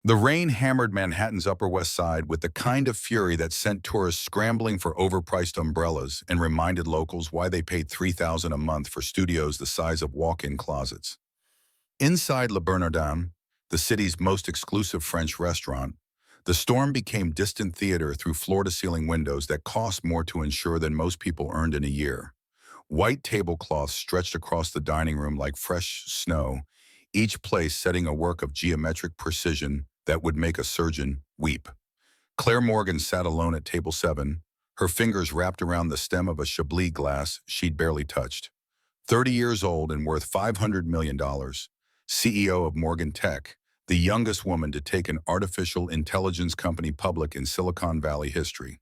The rain hammered Manhattan's Upper West Side with the kind of fury that sent tourists scrambling for overpriced umbrellas and reminded locals why they paid $3,000 a month for studios the size of walk-in closets. Inside Le Bernardin, the city's most exclusive French restaurant, the storm became distant theater through floor-to-ceiling windows that cost more to insure than most people earned in a year. White tablecloths stretched across the dining room like fresh snow, each place setting a work of geometric precision that would make a surgeon weep. Claire Morgan sat alone at table 7, her fingers wrapped around the stem of a Chablis glass she'd barely touched. 30 years old and worth $500 million, CEO of Morgan Tech, the youngest woman to take an artificial intelligence company public in Silicon Valley history.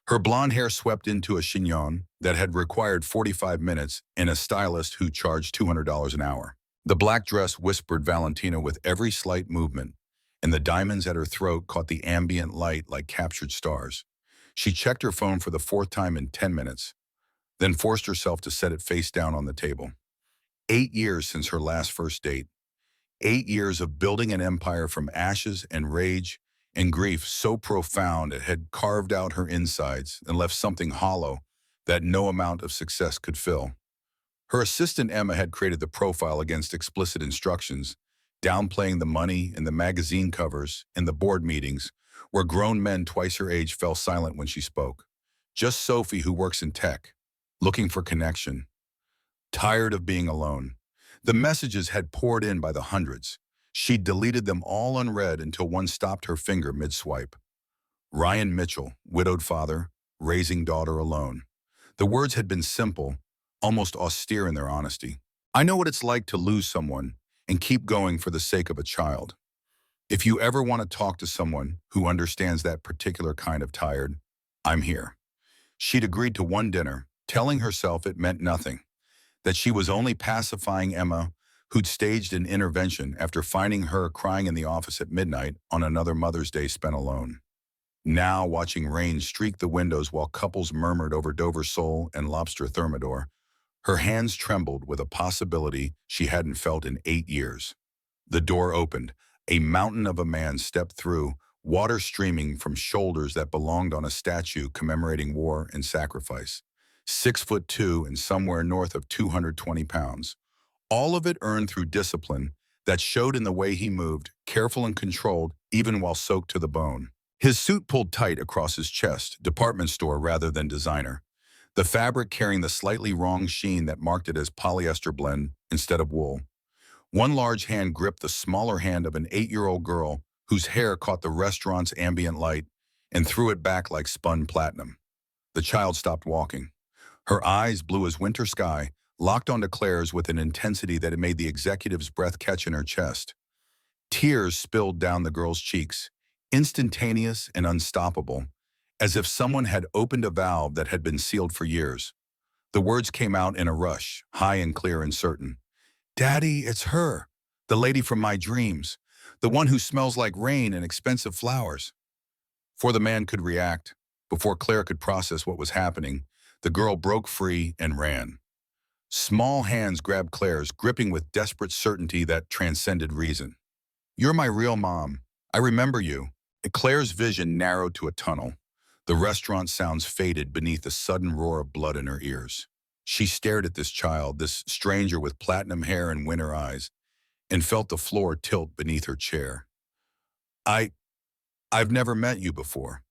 Her blonde hair swept into a chignon that had required 45 minutes and a stylist who charged $200 an hour. The black dress whispered Valentina with every slight movement, and the diamonds at her throat caught the ambient light like captured stars. She checked her phone for the 4th time in 10 minutes, then forced herself to set it face down on the table. 8 years since her last first date. 8 years of building an empire from ashes and rage and grief so profound it had carved out her insides and left something hollow that no amount of success could fill. Her assistant Emma had created the profile against explicit instructions, downplaying the money and the magazine covers and the board meetings, where grown men twice her age fell silent when she spoke. Just Sophie, who works in tech, looking for connection, tired of being alone. The messages had poured in by the hundreds. She deleted them all unread until one stopped her finger mid-swipe. Ryan Mitchell, widowed father, raising daughter alone. The words had been simple, almost austere in their honesty. I know what it's like to lose someone and keep going for the sake of a child. If you ever want to talk to someone who understands that particular kind of tired, I'm here. She'd agreed to one dinner, telling herself it meant nothing, that she was only pacifying Emma, who'd staged an intervention after finding her crying in the office at midnight on another Mother's Day spent alone. Now, watching rain streak the windows while couples murmured over Dover sole and lobster thermidor, her hands trembled with a possibility she hadn't felt in 8 years. The door opened. A mountain of a man stepped through, water streaming from shoulders that belonged on a statue commemorating war and sacrifice. 6'2" and somewhere north of 220 pounds. All of it earned through discipline that showed in the way he moved, careful and controlled, even while soaked to the bone. His suit pulled tight across his chest, department store rather than designer. The fabric carrying the slightly wrong sheen that marked it as polyester blend instead of wool. One large hand gripped the smaller hand of an 8-year-old girl whose hair caught the restaurant's ambient light and threw it back like spun platinum. The child stopped walking. Her eyes, blue as winter sky, locked onto Claire's with an intensity that made the executive's breath catch in her chest. Tears spilled down the girl's cheeks, instantaneous and unstoppable, as if someone had opened a valve that had been sealed for years. The words came out in a rush, high and clear and certain. "Daddy, it's her, the lady from my dreams, the one who smells like rain and expensive flowers." Before the man could react, before Claire could process what was happening, the girl broke free and ran. Small hands grabbed Claire's, gripping with desperate certainty that transcended reason. "You're my real mom. I remember you." Claire's vision narrowed to a tunnel. The restaurant sounds faded beneath the sudden roar of blood in her ears. She stared at this child, this stranger with platinum hair and winter eyes, and felt the floor tilt beneath her chair. I've never met you before."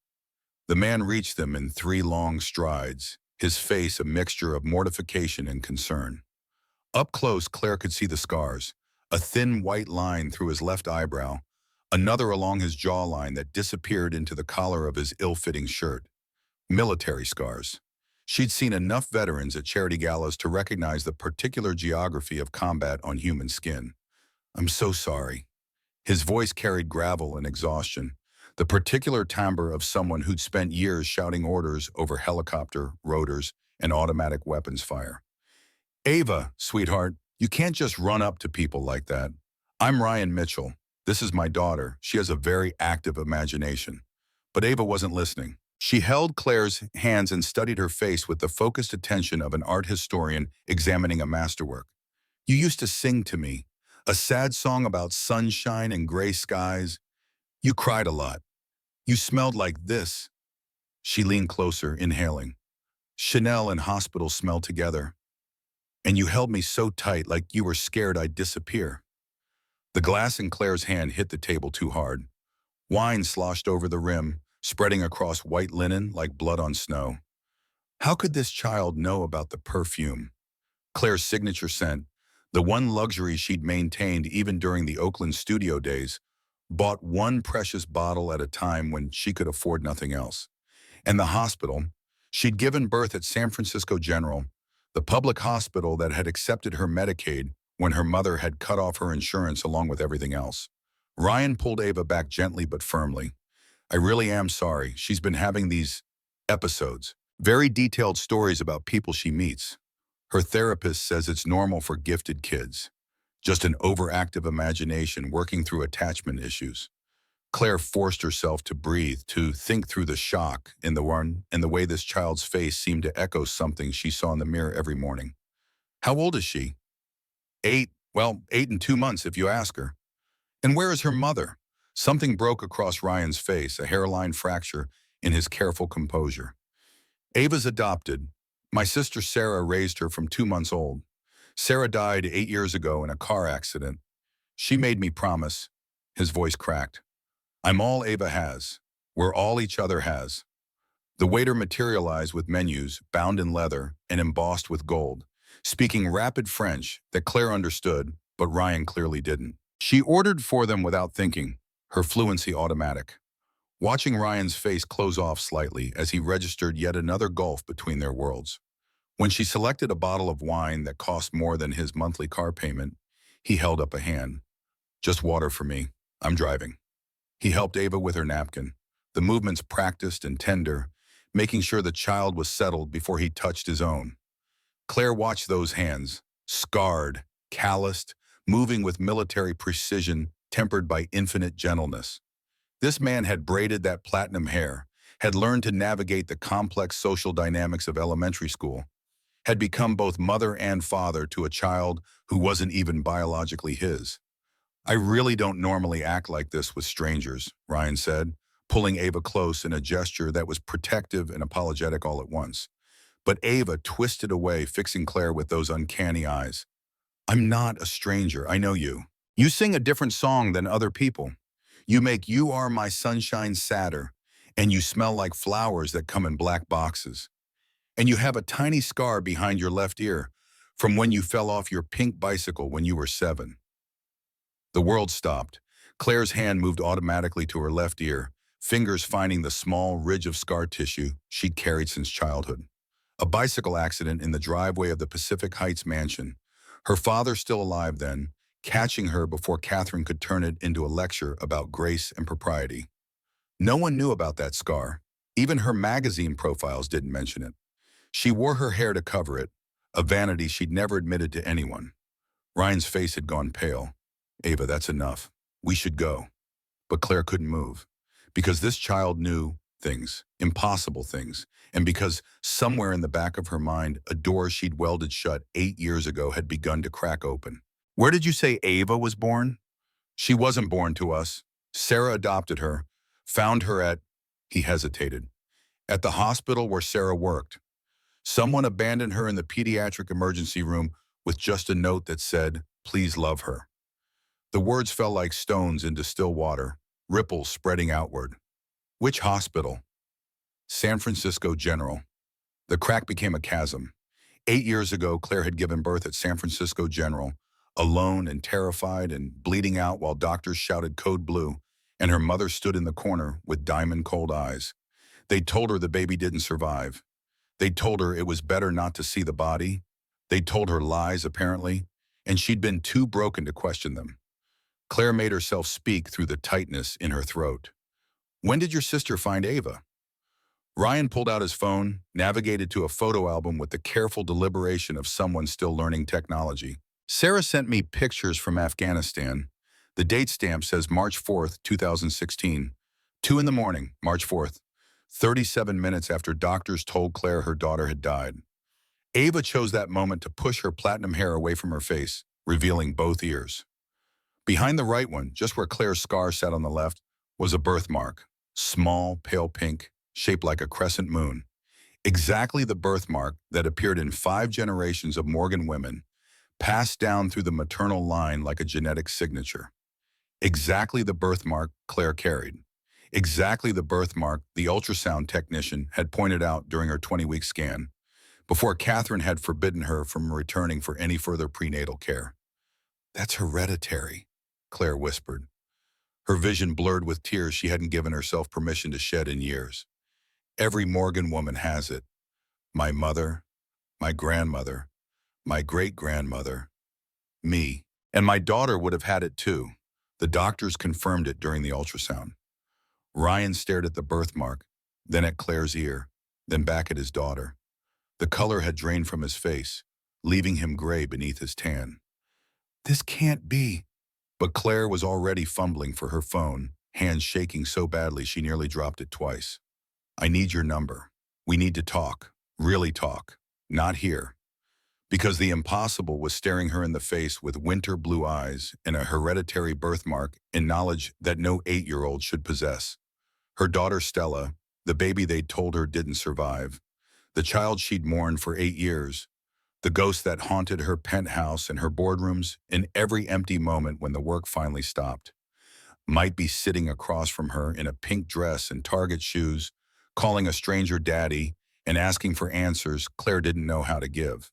The man reached them in 3 long strides, his face a mixture of mortification and concern. Up close, Claire could see the scars, a thin white line through his left eyebrow, another along his jawline that disappeared into the collar of his ill-fitting shirt. Military scars. She'd seen enough veterans at charity galas to recognize the particular geography of combat on human skin. "I'm so sorry." His voice carried gravel and exhaustion, the particular timbre of someone who'd spent years shouting orders over helicopter, rotors, and automatic weapons fire. "Ava, sweetheart, you can't just run up to people like that. I'm Ryan Mitchell. This is my daughter. She has a very active imagination." But Ava wasn't listening. She held Claire's hands and studied her face with the focused attention of an art historian examining a masterwork. "You used to sing to me, a sad song about sunshine and gray skies. You cried a lot. You smelled like this. She leaned closer, inhaling. Chanel and hospital smelled together. And you held me so tight like you were scared I'd disappear. The glass in Claire's hand hit the table too hard. Wine sloshed over the rim, spreading across white linen like blood on snow. How could this child know about the perfume? Claire's signature scent, the one luxury she'd maintained even during the Oakland studio days, bought one precious bottle at a time when she could afford nothing else. And the hospital, she'd given birth at San Francisco General, the public hospital that had accepted her Medicaid when her mother had cut off her insurance along with everything else. Ryan pulled Ava back gently but firmly. I really am sorry. She's been having these episodes, very detailed stories about people she meets. Her therapist says it's normal for gifted kids, just an overactive imagination working through attachment issues. Claire forced herself to breathe, to think through the shock in the way this child's face seemed to echo something she saw in the mirror every morning. How old is she? 8. Well, 8 and 2 months if you ask her. And where is her mother? Something broke across Ryan's face, a hairline fracture in his careful composure. Ava's adopted. My sister Sarah raised her from 2 months old. Sarah died 8 years ago in a car accident. She made me promise. His voice cracked. I'm all Ava has. We're all each other has. The waiter materialized with menus, bound in leather and embossed with gold, speaking rapid French that Claire understood, but Ryan clearly didn't. She ordered for them without thinking, her fluency automatic. Watching Ryan's face close off slightly as he registered yet another gulf between their worlds. When she selected a bottle of wine that cost more than his monthly car payment, he held up a hand. Just water for me. I'm driving. He helped Ava with her napkin, the movements practiced and tender, making sure the child was settled before he touched his own. Claire watched those hands, scarred, calloused, moving with military precision, tempered by infinite gentleness. This man had braided that platinum hair, had learned to navigate the complex social dynamics of elementary school, had become both mother and father to a child who wasn't even biologically his. I really don't normally act like this with strangers, Ryan said, pulling Ava close in a gesture that was protective and apologetic all at once. But Ava twisted away, fixing Claire with those uncanny eyes. I'm not a stranger, I know you. You sing a different song than other people. You make You Are My Sunshine sadder, and you smell like flowers that come in black boxes. And you have a tiny scar behind your left ear from when you fell off your pink bicycle when you were 7. The world stopped. Claire's hand moved automatically to her left ear, fingers finding the small ridge of scar tissue she'd carried since childhood. A bicycle accident in the driveway of the Pacific Heights mansion. Her father, still alive then, catching her before Catherine could turn it into a lecture about grace and propriety. No one knew about that scar. Even her magazine profiles didn't mention it. She wore her hair to cover it, a vanity she'd never admitted to anyone. Ryan's face had gone pale. Ava, that's enough. We should go. But Claire couldn't move. Because this child knew things, impossible things, and because somewhere in the back of her mind, a door she'd welded shut 8 years ago had begun to crack open. Where did you say Ava was born? She wasn't born to us. Sarah adopted her, found her at, he hesitated, at the hospital where Sarah worked. Someone abandoned her in the pediatric emergency room with just a note that said, please love her. The words fell like stones into still water, ripples spreading outward. Which hospital? San Francisco General. The crack became a chasm. 8 years ago, Claire had given birth at San Francisco General, alone and terrified and bleeding out while doctors shouted code blue, and her mother stood in the corner with diamond-cold eyes. They'd told her the baby didn't survive. They'd told her it was better not to see the body. They'd told her lies, apparently, and she'd been too broken to question them. Claire made herself speak through the tightness in her throat. When did your sister find Ava? Ryan pulled out his phone, navigated to a photo album with the careful deliberation of someone still learning technology. Sarah sent me pictures from Afghanistan. The date stamp says March 4th, 2016. 2 in the morning, March 4th. 37 minutes after doctors told Claire her daughter had died. Ava chose that moment to push her platinum hair away from her face, revealing both ears. Behind the right one, just where Claire's scar sat on the left, was a birthmark, small, pale pink, shaped like a crescent moon. Exactly the birthmark that appeared in 5 generations of Morgan women, passed down through the maternal line like a genetic signature. Exactly the birthmark Claire carried. Exactly the birthmark the ultrasound technician had pointed out during her 20-week scan, before Catherine had forbidden her from returning for any further prenatal care. "That's hereditary," Claire whispered, her vision blurred with tears she hadn't given herself permission to shed in years. "Every Morgan woman has it. My mother, my grandmother, my great-grandmother, me. And my daughter would have had it too." The doctors confirmed it during the ultrasound. Ryan stared at the birthmark, then at Claire's ear, then back at his daughter. The color had drained from his face, leaving him gray beneath his tan. "This can't be." But Claire was already fumbling for her phone, hands shaking so badly she nearly dropped it twice. "I need your number. We need to talk. Really talk. Not here." Because the impossible was staring her in the face with winter blue eyes and a hereditary birthmark in knowledge that no 8-year-old should possess. Her daughter Stella, the baby they'd told her didn't survive, the child she'd mourned for 8 years, the ghost that haunted her penthouse and her boardrooms in every empty moment when the work finally stopped, might be sitting across from her in a pink dress and Target shoes, calling a stranger daddy and asking for answers Claire didn't know how to give.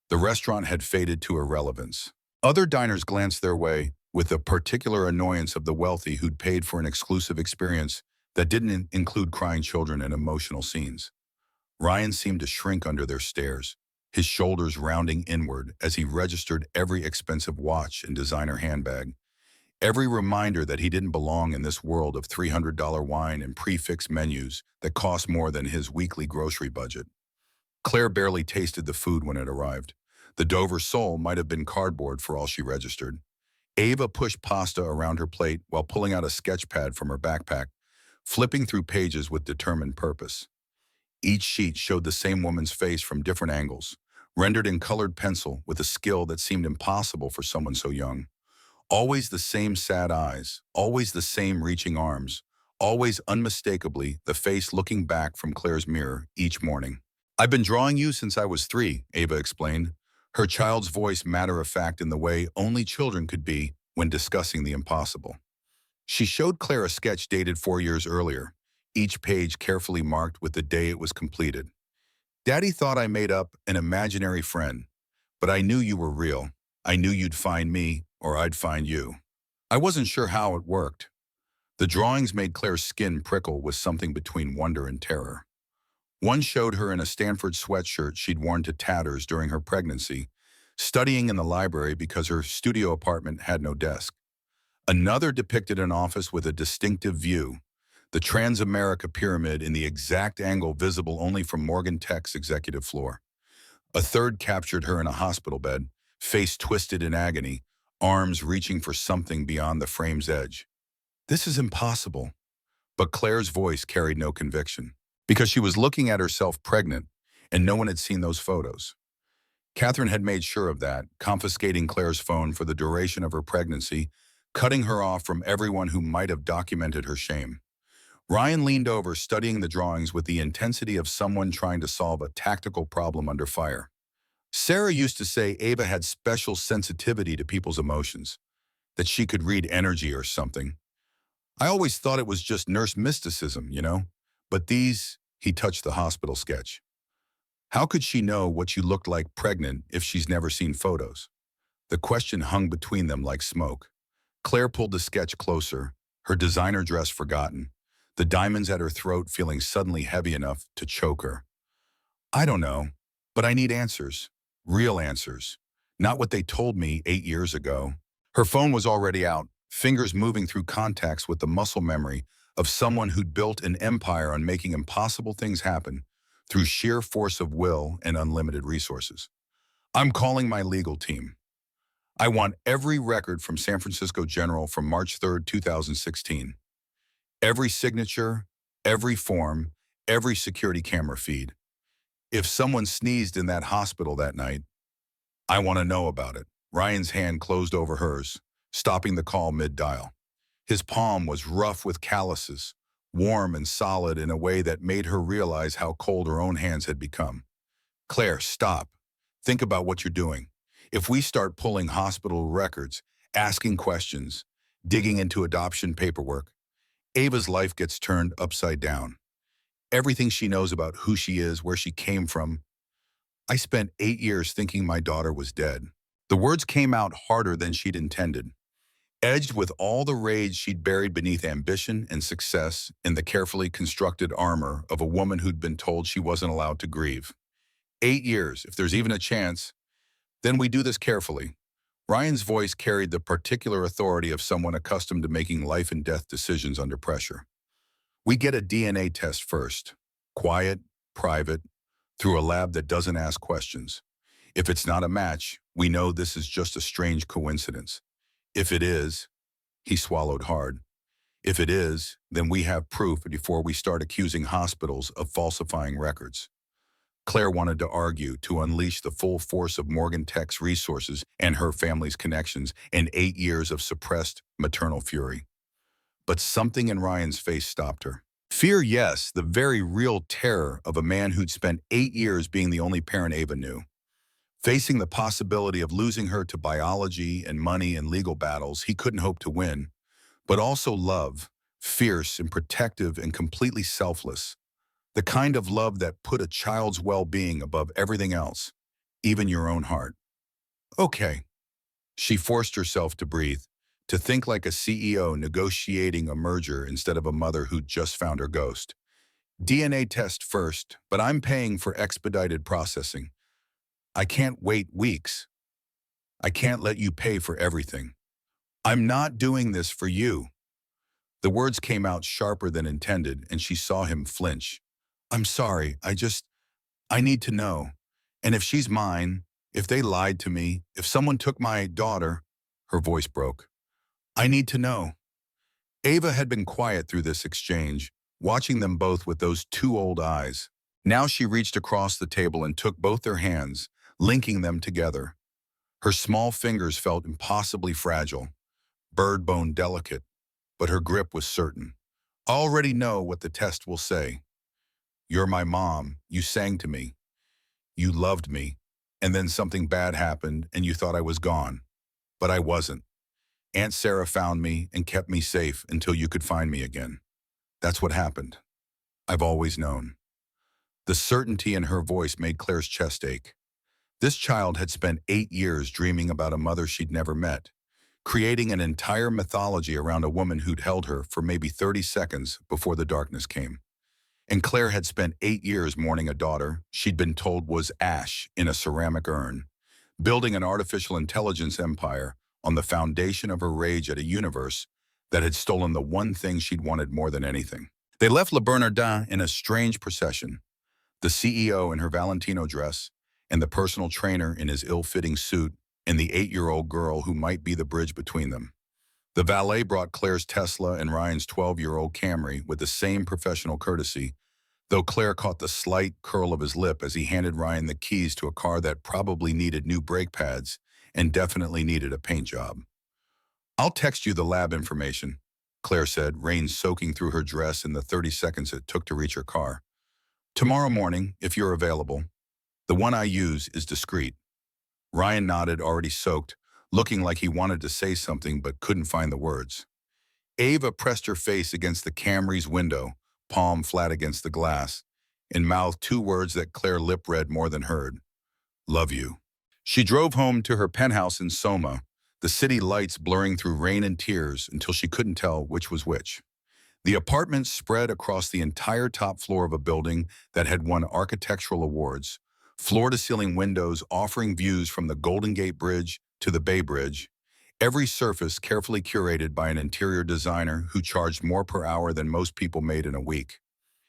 The restaurant had faded to irrelevance. Other diners glanced their way, with the particular annoyance of the wealthy who'd paid for an exclusive experience that didn't include crying children and emotional scenes. Ryan seemed to shrink under their stares, his shoulders rounding inward as he registered every expensive watch and designer handbag, every reminder that he didn't belong in this world of $300 wine and prefix menus that cost more than his weekly grocery budget. Claire barely tasted the food when it arrived. The Dover sole might have been cardboard for all she registered. Ava pushed pasta around her plate while pulling out a sketch pad from her backpack, flipping through pages with determined purpose. Each sheet showed the same woman's face from different angles, rendered in colored pencil with a skill that seemed impossible for someone so young. Always the same sad eyes, always the same reaching arms, always unmistakably the face looking back from Claire's mirror each morning. "I've been drawing you since I was 3, Ava explained, her child's voice matter-of-fact in the way only children could be when discussing the impossible. She showed Claire a sketch dated 4 years earlier, each page carefully marked with the day it was completed. "Daddy thought I made up an imaginary friend, but I knew you were real. I knew you'd find me, or I'd find you. I wasn't sure how it worked." The drawings made Claire's skin prickle with something between wonder and terror. One showed her in a Stanford sweatshirt she'd worn to tatters during her pregnancy, studying in the library because her studio apartment had no desk. Another depicted an office with a distinctive view, the Transamerica Pyramid in the exact angle visible only from Morgan Tech's executive floor. A third captured her in a hospital bed, face twisted in agony, arms reaching for something beyond the frame's edge. "This is impossible." But Claire's voice carried no conviction, because she was looking at herself pregnant, and no one had seen those photos. Catherine had made sure of that, confiscating Claire's phone for the duration of her pregnancy, cutting her off from everyone who might have documented her shame. Ryan leaned over, studying the drawings with the intensity of someone trying to solve a tactical problem under fire. "Sarah used to say Ava had special sensitivity to people's emotions, that she could read energy or something. I always thought it was just nurse mysticism, you know? But these," he touched the hospital sketch. "How could she know what you looked like pregnant if she's never seen photos?" The question hung between them like smoke. Claire pulled the sketch closer, her designer dress forgotten, the diamonds at her throat feeling suddenly heavy enough to choke her. "I don't know, but I need answers. Real answers. Not what they told me 8 years ago." Her phone was already out, fingers moving through contacts with the muscle memory of someone who'd built an empire on making impossible things happen through sheer force of will and unlimited resources. "I'm calling my legal team. I want every record from San Francisco General from March 3rd, 2016. Every signature, every form, every security camera feed. If someone sneezed in that hospital that night, I want to know about it." Ryan's hand closed over hers, stopping the call mid-dial. His palm was rough with calluses, warm and solid in a way that made her realize how cold her own hands had become. Claire, stop. Think about what you're doing. If we start pulling hospital records, asking questions, digging into adoption paperwork, Ava's life gets turned upside down. Everything she knows about who she is, where she came from. I spent 8 years thinking my daughter was dead. The words came out harder than she'd intended, edged with all the rage she'd buried beneath ambition and success in the carefully constructed armor of a woman who'd been told she wasn't allowed to grieve. 8 years, if there's even a chance, then we do this carefully. Ryan's voice carried the particular authority of someone accustomed to making life and death decisions under pressure. We get a DNA test first. Quiet, private, through a lab that doesn't ask questions. If it's not a match, we know this is just a strange coincidence. If it is, he swallowed hard. If it is, then we have proof before we start accusing hospitals of falsifying records. Claire wanted to argue, to unleash the full force of Morgan Tech's resources and her family's connections in 8 years of suppressed maternal fury. But something in Ryan's face stopped her. Fear, yes, the very real terror of a man who'd spent 8 years being the only parent Ava knew. Facing the possibility of losing her to biology and money and legal battles he couldn't hope to win, but also love, fierce and protective and completely selfless. The kind of love that put a child's well-being above everything else, even your own heart. Okay. She forced herself to breathe, to think like a CEO negotiating a merger instead of a mother who'd just found her ghost. DNA test first, but I'm paying for expedited processing. I can't wait weeks. I can't let you pay for everything. I'm not doing this for you. The words came out sharper than intended, and she saw him flinch. I'm sorry, I need to know. And if she's mine, if they lied to me, if someone took my daughter, her voice broke. I need to know. Ava had been quiet through this exchange, watching them both with those two old eyes. Now she reached across the table and took both their hands, linking them together. Her small fingers felt impossibly fragile, bird-bone delicate, but her grip was certain. I already know what the test will say. You're my mom, you sang to me. You loved me, and then something bad happened and you thought I was gone. But I wasn't. Aunt Sarah found me and kept me safe until you could find me again. That's what happened. I've always known. The certainty in her voice made Claire's chest ache. This child had spent 8 years dreaming about a mother she'd never met, creating an entire mythology around a woman who'd held her for maybe 30 seconds before the darkness came. And Claire had spent 8 years mourning a daughter she'd been told was ash in a ceramic urn, building an artificial intelligence empire on the foundation of her rage at a universe that had stolen the one thing she'd wanted more than anything. They left Le Bernardin in a strange procession, the CEO in her Valentino dress, and the personal trainer in his ill-fitting suit, and the 8-year-old girl who might be the bridge between them. The valet brought Claire's Tesla and Ryan's 12-year-old Camry with the same professional courtesy, though Claire caught the slight curl of his lip as he handed Ryan the keys to a car that probably needed new brake pads and definitely needed a paint job. I'll text you the lab information, Claire said, rain soaking through her dress in the 30 seconds it took to reach her car. Tomorrow morning, if you're available. The one I use is discreet. Ryan nodded, already soaked, looking like he wanted to say something but couldn't find the words. Ava pressed her face against the Camry's window, palm flat against the glass, and mouthed two words that Claire lip-read more than heard. Love you. She drove home to her penthouse in Soma, the city lights blurring through rain and tears until she couldn't tell which was which. The apartment spread across the entire top floor of a building that had won architectural awards, floor-to-ceiling windows offering views from the Golden Gate Bridge to the Bay Bridge, every surface carefully curated by an interior designer who charged more per hour than most people made in a week.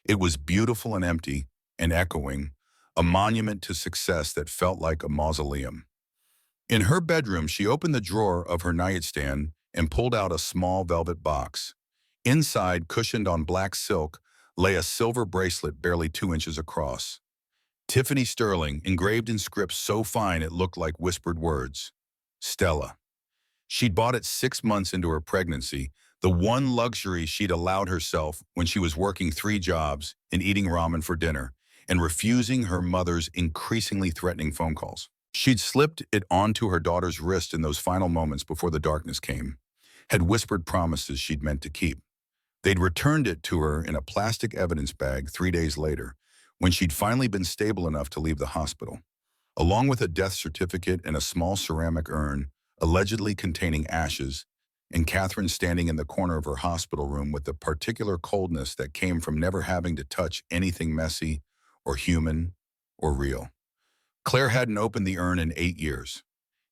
It was beautiful and empty and echoing, a monument to success that felt like a mausoleum. In her bedroom, she opened the drawer of her nightstand and pulled out a small velvet box. Inside, cushioned on black silk, lay a silver bracelet barely 2 inches across. Tiffany Sterling, engraved in script so fine it looked like whispered words. Stella. She'd bought it 6 months into her pregnancy, the one luxury she'd allowed herself when she was working 3 jobs and eating ramen for dinner and refusing her mother's increasingly threatening phone calls. She'd slipped it onto her daughter's wrist in those final moments before the darkness came, had whispered promises she'd meant to keep. They'd returned it to her in a plastic evidence bag 3 days later, when she'd finally been stable enough to leave the hospital, along with a death certificate and a small ceramic urn, allegedly containing ashes, and Catherine standing in the corner of her hospital room with the particular coldness that came from never having to touch anything messy or human or real. Claire hadn't opened the urn in 8 years.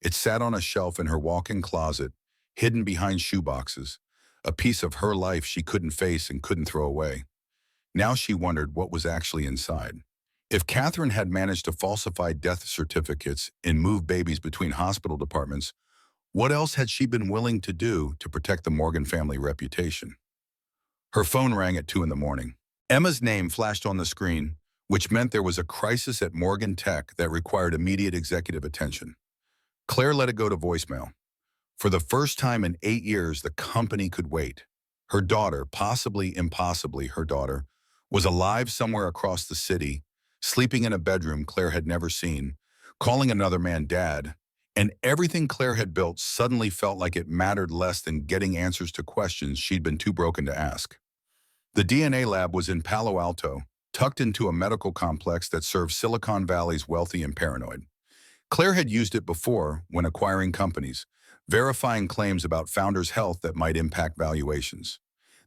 It sat on a shelf in her walk-in closet, hidden behind shoeboxes, a piece of her life she couldn't face and couldn't throw away. Now she wondered what was actually inside. If Catherine had managed to falsify death certificates and move babies between hospital departments, what else had she been willing to do to protect the Morgan family reputation? Her phone rang at 2 in the morning. Emma's name flashed on the screen, which meant there was a crisis at Morgan Tech that required immediate executive attention. Claire let it go to voicemail. For the first time in 8 years, the company could wait. Her daughter, possibly impossibly her daughter, was alive somewhere across the city, sleeping in a bedroom Claire had never seen, calling another man dad, and everything Claire had built suddenly felt like it mattered less than getting answers to questions she'd been too broken to ask. The DNA lab was in Palo Alto, tucked into a medical complex that served Silicon Valley's wealthy and paranoid. Claire had used it before when acquiring companies, verifying claims about founders' health that might impact valuations.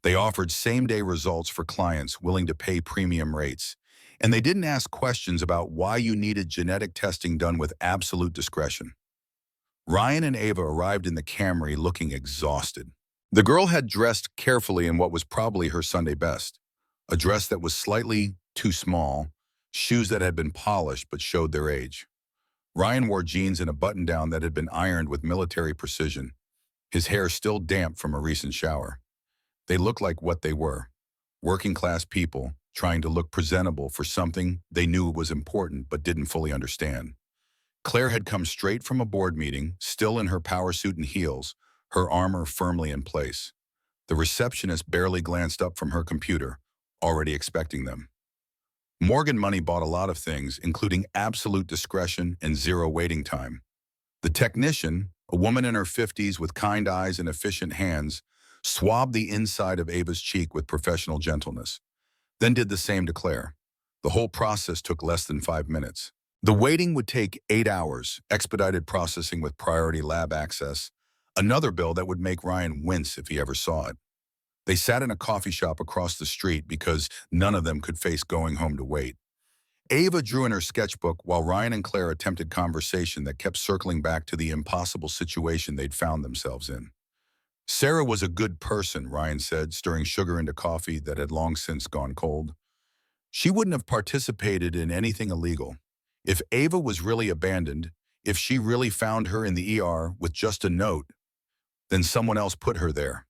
They offered same-day results for clients willing to pay premium rates, and they didn't ask questions about why you needed genetic testing done with absolute discretion. Ryan and Ava arrived in the Camry looking exhausted. The girl had dressed carefully in what was probably her Sunday best, a dress that was slightly too small, shoes that had been polished but showed their age. Ryan wore jeans and a button-down that had been ironed with military precision, his hair still damp from a recent shower. They looked like what they were, working-class people trying to look presentable for something they knew was important but didn't fully understand. Claire had come straight from a board meeting, still in her power suit and heels, her armor firmly in place. The receptionist barely glanced up from her computer, already expecting them. Morgan Money bought a lot of things, including absolute discretion and zero waiting time. The technician, a woman in her 50s with kind eyes and efficient hands, swabbed the inside of Ava's cheek with professional gentleness, then did the same to Claire. The whole process took less than 5 minutes. The waiting would take 8 hours, expedited processing with priority lab access, another bill that would make Ryan wince if he ever saw it. They sat in a coffee shop across the street because none of them could face going home to wait. Ava drew in her sketchbook while Ryan and Claire attempted conversation that kept circling back to the impossible situation they'd found themselves in. Sarah was a good person, Ryan said, stirring sugar into coffee that had long since gone cold. She wouldn't have participated in anything illegal. If Ava was really abandoned, if she really found her in the ER with just a note, then someone else put her there.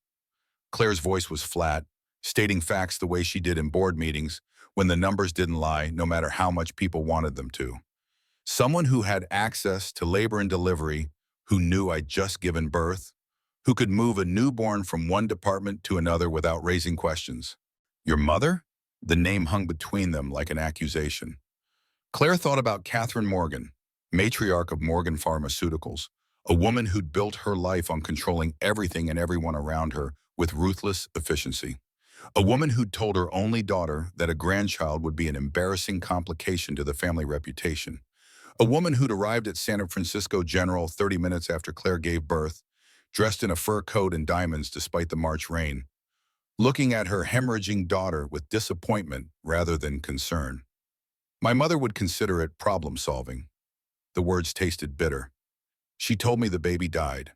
Claire's voice was flat, stating facts the way she did in board meetings when the numbers didn't lie, no matter how much people wanted them to. Someone who had access to labor and delivery, who knew I'd just given birth, who could move a newborn from one department to another without raising questions. Your mother? The name hung between them like an accusation. Claire thought about Catherine Morgan, matriarch of Morgan Pharmaceuticals, a woman who'd built her life on controlling everything and everyone around her with ruthless efficiency. A woman who'd told her only daughter that a grandchild would be an embarrassing complication to the family reputation. A woman who'd arrived at San Francisco General 30 minutes after Claire gave birth, dressed in a fur coat and diamonds despite the March rain, looking at her hemorrhaging daughter with disappointment rather than concern. My mother would consider it problem-solving. The words tasted bitter. She told me the baby died.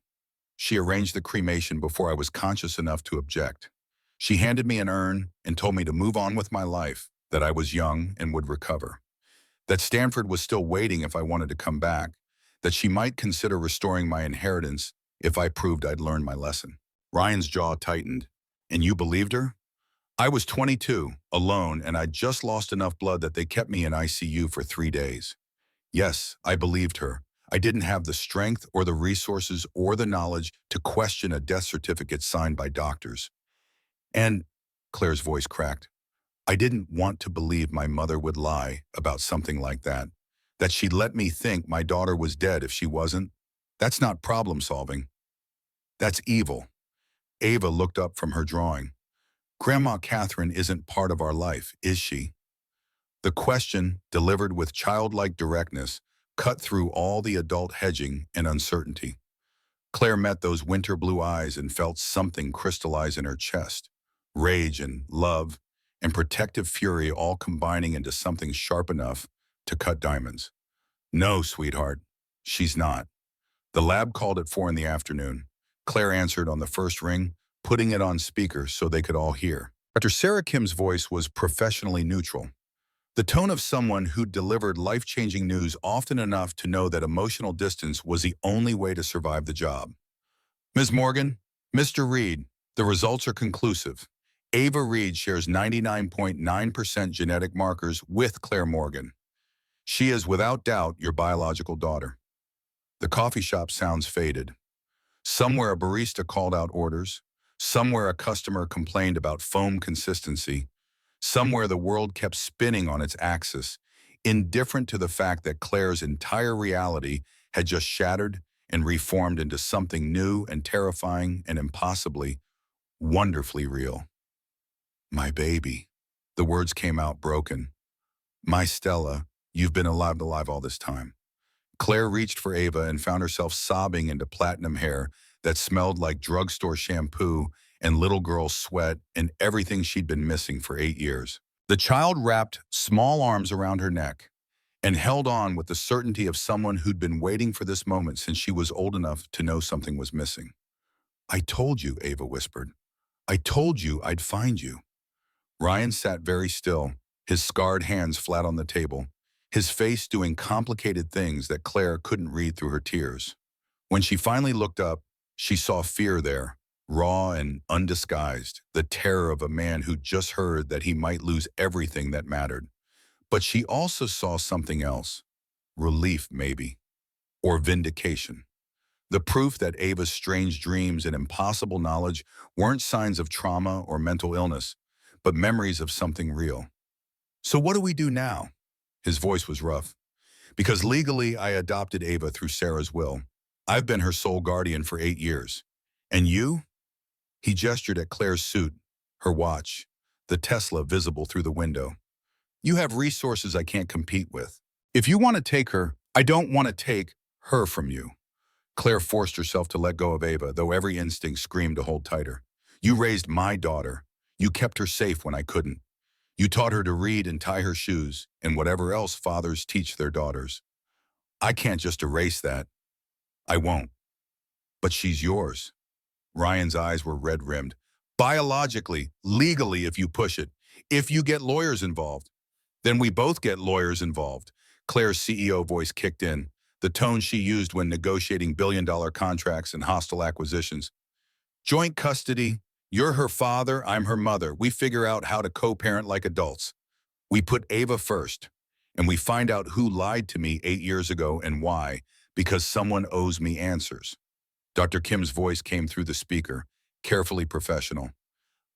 She arranged the cremation before I was conscious enough to object. She handed me an urn and told me to move on with my life, that I was young and would recover, that Stanford was still waiting if I wanted to come back, that she might consider restoring my inheritance if I proved I'd learned my lesson. Ryan's jaw tightened. And you believed her? I was 22, alone, and I'd just lost enough blood that they kept me in ICU for 3 days. Yes, I believed her. I didn't have the strength or the resources or the knowledge to question a death certificate signed by doctors. And Claire's voice cracked. I didn't want to believe my mother would lie about something like that. That she'd let me think my daughter was dead if she wasn't. That's not problem solving. That's evil. Ava looked up from her drawing. Grandma Catherine isn't part of our life, is she? The question, delivered with childlike directness, cut through all the adult hedging and uncertainty. Claire met those winter blue eyes and felt something crystallize in her chest. Rage and love and protective fury all combining into something sharp enough to cut diamonds. No, sweetheart, she's not. The lab called at 4 in the afternoon. Claire answered on the first ring, putting it on speaker so they could all hear. Dr. Sarah Kim's voice was professionally neutral. The tone of someone who delivered life-changing news often enough to know that emotional distance was the only way to survive the job. Ms. Morgan, Mr. Reed, the results are conclusive. Ava Reed shares 99.9% genetic markers with Claire Morgan. She is without doubt your biological daughter. The coffee shop sounds faded. Somewhere a barista called out orders. Somewhere a customer complained about foam consistency. Somewhere the world kept spinning on its axis, indifferent to the fact that Claire's entire reality had just shattered and reformed into something new and terrifying and impossibly, wonderfully real. My baby. The words came out broken. My Stella, you've been alive all this time. Claire reached for Ava and found herself sobbing into platinum hair that smelled like drugstore shampoo and little girl sweat and everything she'd been missing for 8 years. The child wrapped small arms around her neck and held on with the certainty of someone who'd been waiting for this moment since she was old enough to know something was missing. I told you, Ava whispered. I told you I'd find you. Ryan sat very still, his scarred hands flat on the table, his face doing complicated things that Claire couldn't read through her tears. When she finally looked up, she saw fear there, raw and undisguised, the terror of a man who just heard that he might lose everything that mattered. But she also saw something else, relief maybe, or vindication. The proof that Ava's strange dreams and impossible knowledge weren't signs of trauma or mental illness, but memories of something real. So what do we do now? His voice was rough. Because legally I adopted Ava through Sarah's will. I've been her sole guardian for 8 years. And you? He gestured at Claire's suit, her watch, the Tesla visible through the window. You have resources I can't compete with. If you want to take her, I don't want to take her from you. Claire forced herself to let go of Ava, though every instinct screamed to hold tighter. You raised my daughter. You kept her safe when I couldn't. You taught her to read and tie her shoes, and whatever else fathers teach their daughters. I can't just erase that. I won't. But she's yours. Ryan's eyes were red-rimmed. Biologically, legally if you push it, if you get lawyers involved. Then we both get lawyers involved. Claire's CEO voice kicked in, the tone she used when negotiating billion-dollar contracts and hostile acquisitions. Joint custody, you're her father, I'm her mother. We figure out how to co-parent like adults. We put Ava first, and we find out who lied to me 8 years ago and why, because someone owes me answers. Dr. Kim's voice came through the speaker, carefully professional.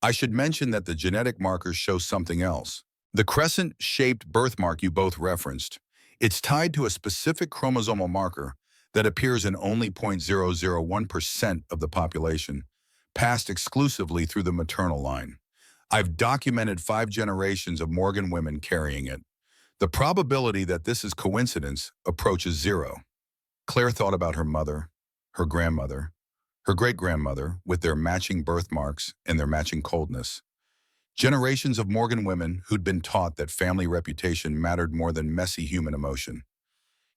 I should mention that the genetic markers show something else. The crescent-shaped birthmark you both referenced, it's tied to a specific chromosomal marker that appears in only 0.001% of the population, passed exclusively through the maternal line. I've documented 5 generations of Morgan women carrying it. The probability that this is coincidence approaches 0. Claire thought about her mother, her grandmother, her great-grandmother, with their matching birthmarks and their matching coldness. Generations of Morgan women who'd been taught that family reputation mattered more than messy human emotion.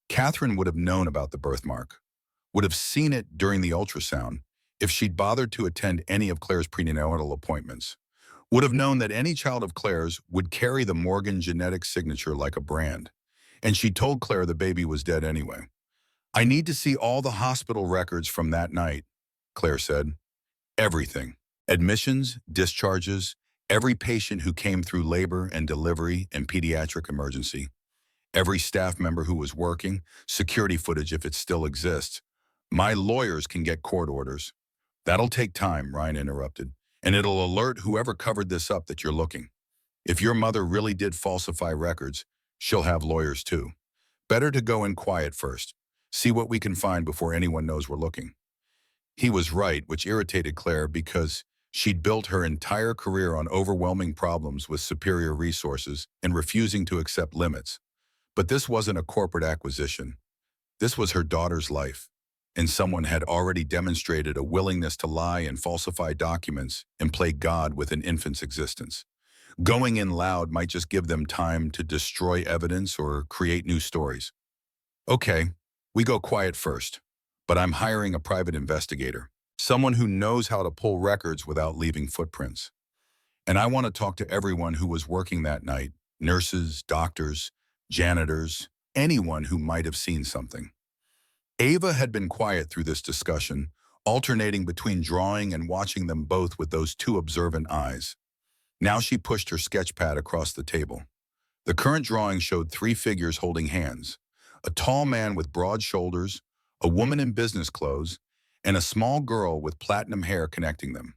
Catherine would have known about the birthmark, would have seen it during the ultrasound if she'd bothered to attend any of Claire's prenatal appointments, would have known that any child of Claire's would carry the Morgan genetic signature like a brand. And she told Claire the baby was dead anyway. I need to see all the hospital records from that night, Claire said. Everything. Admissions, discharges, every patient who came through labor and delivery and pediatric emergency. Every staff member who was working, security footage if it still exists. My lawyers can get court orders. That'll take time, Ryan interrupted, and it'll alert whoever covered this up that you're looking. If your mother really did falsify records, she'll have lawyers too. Better to go in quiet first. See what we can find before anyone knows we're looking. He was right, which irritated Claire because she'd built her entire career on overwhelming problems with superior resources and refusing to accept limits. But this wasn't a corporate acquisition. This was her daughter's life, and someone had already demonstrated a willingness to lie and falsify documents and play God with an infant's existence. Going in loud might just give them time to destroy evidence or create new stories. Okay, we go quiet first, but I'm hiring a private investigator, someone who knows how to pull records without leaving footprints. And I want to talk to everyone who was working that night, nurses, doctors, janitors, anyone who might have seen something. Ava had been quiet through this discussion, alternating between drawing and watching them both with those two observant eyes. Now she pushed her sketch pad across the table. The current drawing showed three figures holding hands: a tall man with broad shoulders, a woman in business clothes, and a small girl with platinum hair connecting them.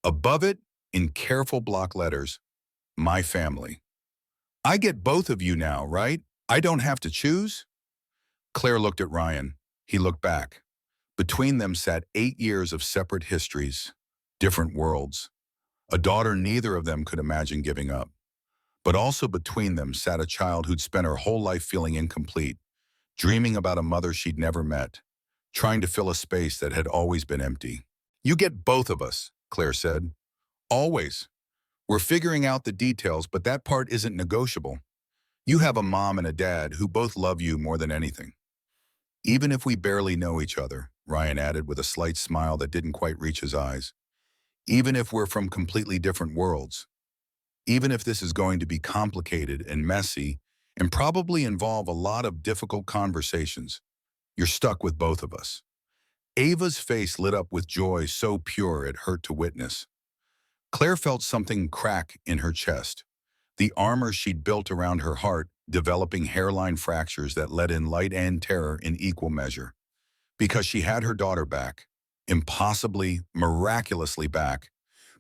Above it, in careful block letters, "My family." I get both of you now, right? I don't have to choose? Claire looked at Ryan. He looked back. Between them sat 8 years of separate histories, different worlds. A daughter neither of them could imagine giving up. But also between them sat a child who'd spent her whole life feeling incomplete, dreaming about a mother she'd never met, trying to fill a space that had always been empty. You get both of us, Claire said. Always. We're figuring out the details, but that part isn't negotiable. You have a mom and a dad who both love you more than anything. Even if we barely know each other, Ryan added with a slight smile that didn't quite reach his eyes. Even if we're from completely different worlds. Even if this is going to be complicated and messy and probably involve a lot of difficult conversations, you're stuck with both of us. Ava's face lit up with joy so pure it hurt to witness. Claire felt something crack in her chest. The armor she'd built around her heart, developing hairline fractures that let in light and terror in equal measure. Because she had her daughter back, impossibly, miraculously back,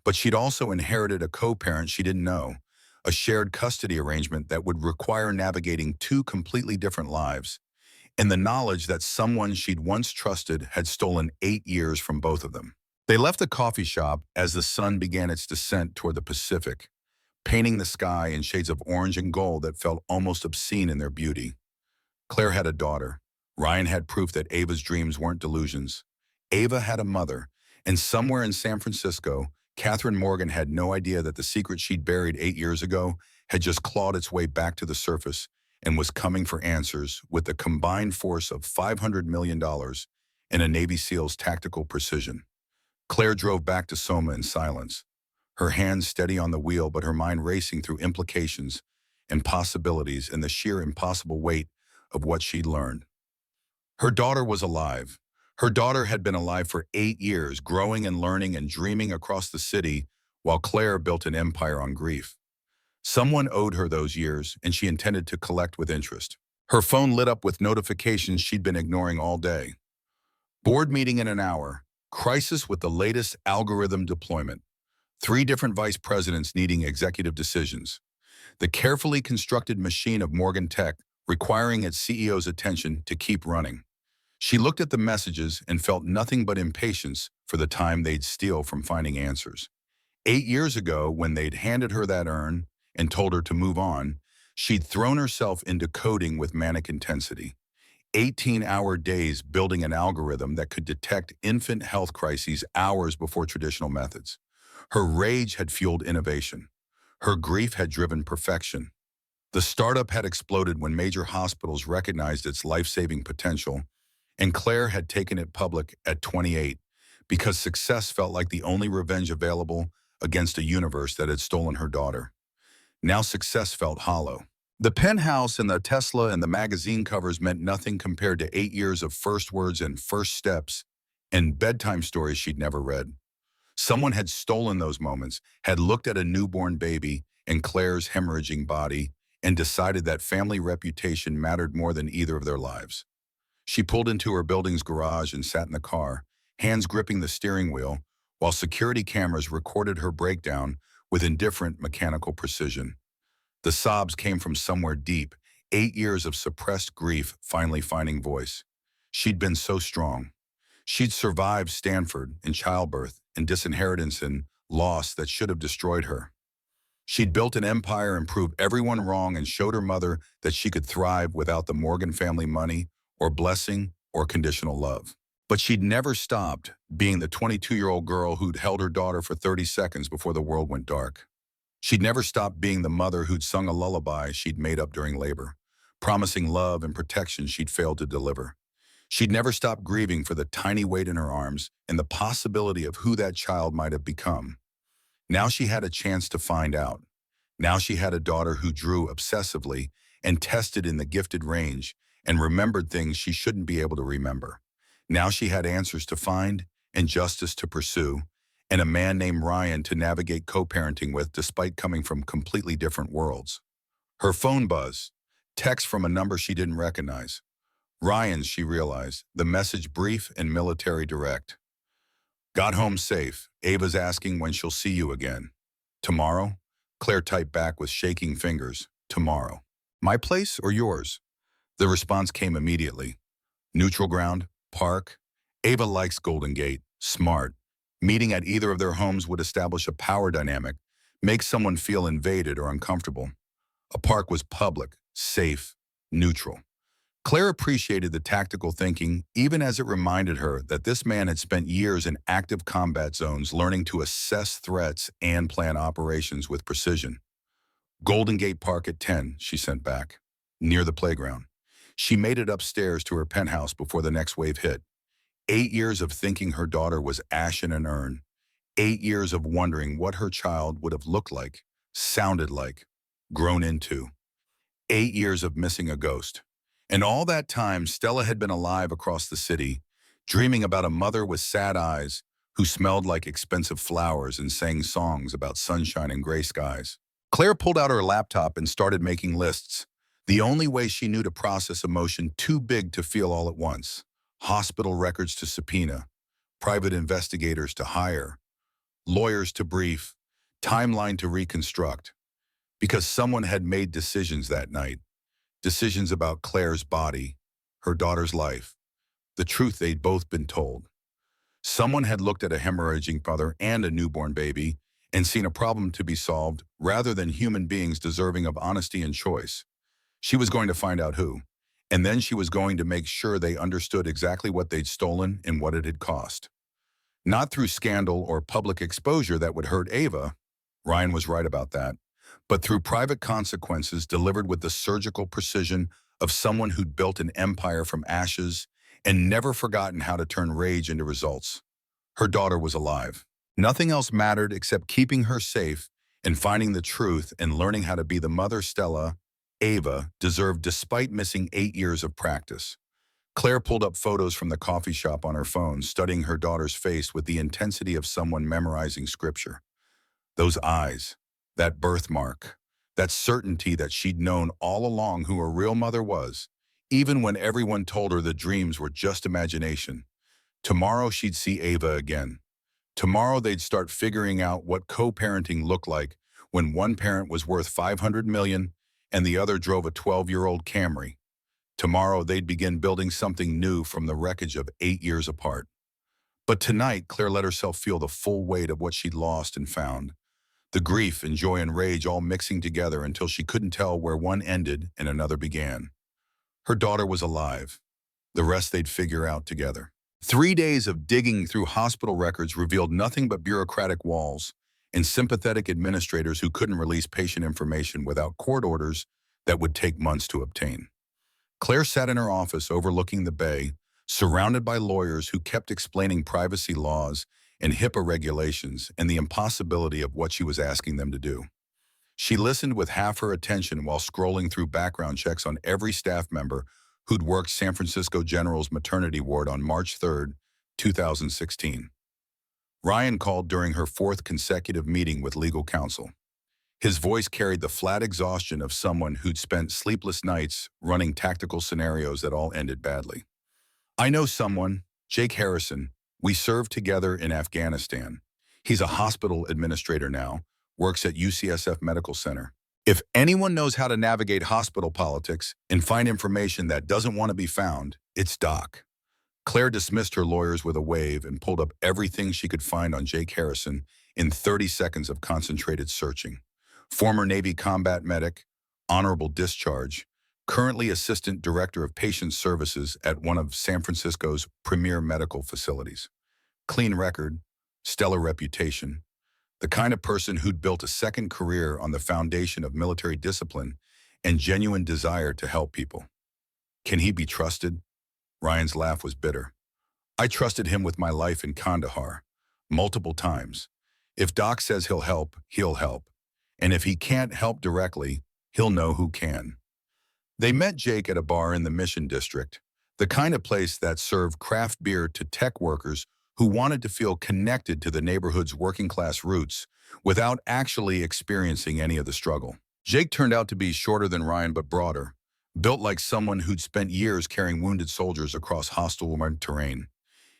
but she'd also inherited a co-parent she didn't know, a shared custody arrangement that would require navigating two completely different lives, and the knowledge that someone she'd once trusted had stolen 8 years from both of them. They left the coffee shop as the sun began its descent toward the Pacific, painting the sky in shades of orange and gold that felt almost obscene in their beauty. Claire had a daughter. Ryan had proof that Ava's dreams weren't delusions. Ava had a mother, and somewhere in San Francisco, Catherine Morgan had no idea that the secret she'd buried 8 years ago had just clawed its way back to the surface and was coming for answers with the combined force of $500 million and a Navy SEAL's tactical precision. Claire drove back to Soma in silence, her hands steady on the wheel but her mind racing through implications and possibilities and the sheer impossible weight of what she'd learned. Her daughter was alive. Her daughter had been alive for 8 years, growing and learning and dreaming across the city while Claire built an empire on grief. Someone owed her those years, and she intended to collect with interest. Her phone lit up with notifications she'd been ignoring all day. Board meeting in an hour. Crisis with the latest algorithm deployment. 3 different vice presidents needing executive decisions. The carefully constructed machine of Morgan Tech requiring its CEO's attention to keep running. She looked at the messages and felt nothing but impatience for the time they'd steal from finding answers. 8 years ago, when they'd handed her that urn and told her to move on, she'd thrown herself into coding with manic intensity. 18-hour days building an algorithm that could detect infant health crises hours before traditional methods. Her rage had fueled innovation. Her grief had driven perfection. The startup had exploded when major hospitals recognized its life-saving potential, and Claire had taken it public at 28 because success felt like the only revenge available against a universe that had stolen her daughter. Now success felt hollow. The penthouse and the Tesla and the magazine covers meant nothing compared to 8 years of first words and first steps and bedtime stories she'd never read. Someone had stolen those moments, had looked at a newborn baby and Claire's hemorrhaging body, and decided that family reputation mattered more than either of their lives. She pulled into her building's garage and sat in the car, hands gripping the steering wheel, while security cameras recorded her breakdown with indifferent mechanical precision. The sobs came from somewhere deep, 8 years of suppressed grief finally finding voice. She'd been so strong. She'd survived Stanford and childbirth and disinheritance and loss that should have destroyed her. She'd built an empire and proved everyone wrong and showed her mother that she could thrive without the Morgan family money or blessing or conditional love. But she'd never stopped being the 22-year-old girl who'd held her daughter for 30 seconds before the world went dark. She'd never stopped being the mother who'd sung a lullaby she'd made up during labor, promising love and protection she'd failed to deliver. She'd never stopped grieving for the tiny weight in her arms and the possibility of who that child might have become. Now she had a chance to find out. Now she had a daughter who drew obsessively and tested in the gifted range and remembered things she shouldn't be able to remember. Now she had answers to find and justice to pursue, and a man named Ryan to navigate co-parenting with despite coming from completely different worlds. Her phone buzz, text from a number she didn't recognize. Ryan's, she realized, the message brief and military direct. Got home safe. Ava's asking when she'll see you again. Tomorrow? Claire typed back with shaking fingers. Tomorrow. My place or yours? The response came immediately. Neutral ground, park. Ava likes Golden Gate, smart. Meeting at either of their homes would establish a power dynamic, make someone feel invaded or uncomfortable. A park was public, safe, neutral. Claire appreciated the tactical thinking, even as it reminded her that this man had spent years in active combat zones learning to assess threats and plan operations with precision. Golden Gate Park at 10, she sent back, near the playground. She made it upstairs to her penthouse before the next wave hit. 8 years of thinking her daughter was ash in an urn. 8 years of wondering what her child would have looked like, sounded like, grown into. 8 years of missing a ghost. And all that time, Stella had been alive across the city, dreaming about a mother with sad eyes who smelled like expensive flowers and sang songs about sunshine and gray skies. Claire pulled out her laptop and started making lists, the only way she knew to process emotion too big to feel all at once. Hospital records to subpoena, private investigators to hire, lawyers to brief, timeline to reconstruct. Because someone had made decisions that night. Decisions about Claire's body, her daughter's life, the truth they'd both been told. Someone had looked at a hemorrhaging mother and a newborn baby and seen a problem to be solved rather than human beings deserving of honesty and choice. She was going to find out who, and then she was going to make sure they understood exactly what they'd stolen and what it had cost. Not through scandal or public exposure that would hurt Ava, Ryan was right about that, but through private consequences delivered with the surgical precision of someone who'd built an empire from ashes and never forgotten how to turn rage into results. Her daughter was alive. Nothing else mattered except keeping her safe and finding the truth and learning how to be the mother Stella, Ava, deserved despite missing 8 years of practice. Claire pulled up photos from the coffee shop on her phone, studying her daughter's face with the intensity of someone memorizing scripture. Those eyes, that birthmark, that certainty that she'd known all along who her real mother was, even when everyone told her the dreams were just imagination. Tomorrow she'd see Ava again. Tomorrow they'd start figuring out what co-parenting looked like when one parent was worth $500 million and the other drove a 12-year-old Camry. Tomorrow they'd begin building something new from the wreckage of 8 years apart. But tonight, Claire let herself feel the full weight of what she'd lost and found. The grief and joy and rage all mixing together until she couldn't tell where one ended and another began. Her daughter was alive. The rest they'd figure out together. 3 days of digging through hospital records revealed nothing but bureaucratic walls and sympathetic administrators who couldn't release patient information without court orders that would take months to obtain. Claire sat in her office overlooking the bay, surrounded by lawyers who kept explaining privacy laws and HIPAA regulations and the impossibility of what she was asking them to do. She listened with half her attention while scrolling through background checks on every staff member who'd worked San Francisco General's maternity ward on March 3, 2016. Ryan called during her 4th consecutive meeting with legal counsel. His voice carried the flat exhaustion of someone who'd spent sleepless nights running tactical scenarios that all ended badly. I know someone, Jake Harrison. We served together in Afghanistan. He's a hospital administrator now, works at UCSF Medical Center. If anyone knows how to navigate hospital politics and find information that doesn't want to be found, it's Doc. Claire dismissed her lawyers with a wave and pulled up everything she could find on Jake Harrison in 30 seconds of concentrated searching. Former Navy combat medic, honorable discharge, currently Assistant Director of Patient Services at one of San Francisco's premier medical facilities. Clean record, stellar reputation, the kind of person who'd built a second career on the foundation of military discipline and genuine desire to help people. Can he be trusted? Ryan's laugh was bitter. I trusted him with my life in Kandahar, multiple times. If Doc says he'll help, he'll help. And if he can't help directly, he'll know who can. They met Jake at a bar in the Mission District, the kind of place that served craft beer to tech workers who wanted to feel connected to the neighborhood's working-class roots without actually experiencing any of the struggle. Jake turned out to be shorter than Ryan but broader, built like someone who'd spent years carrying wounded soldiers across hostile terrain.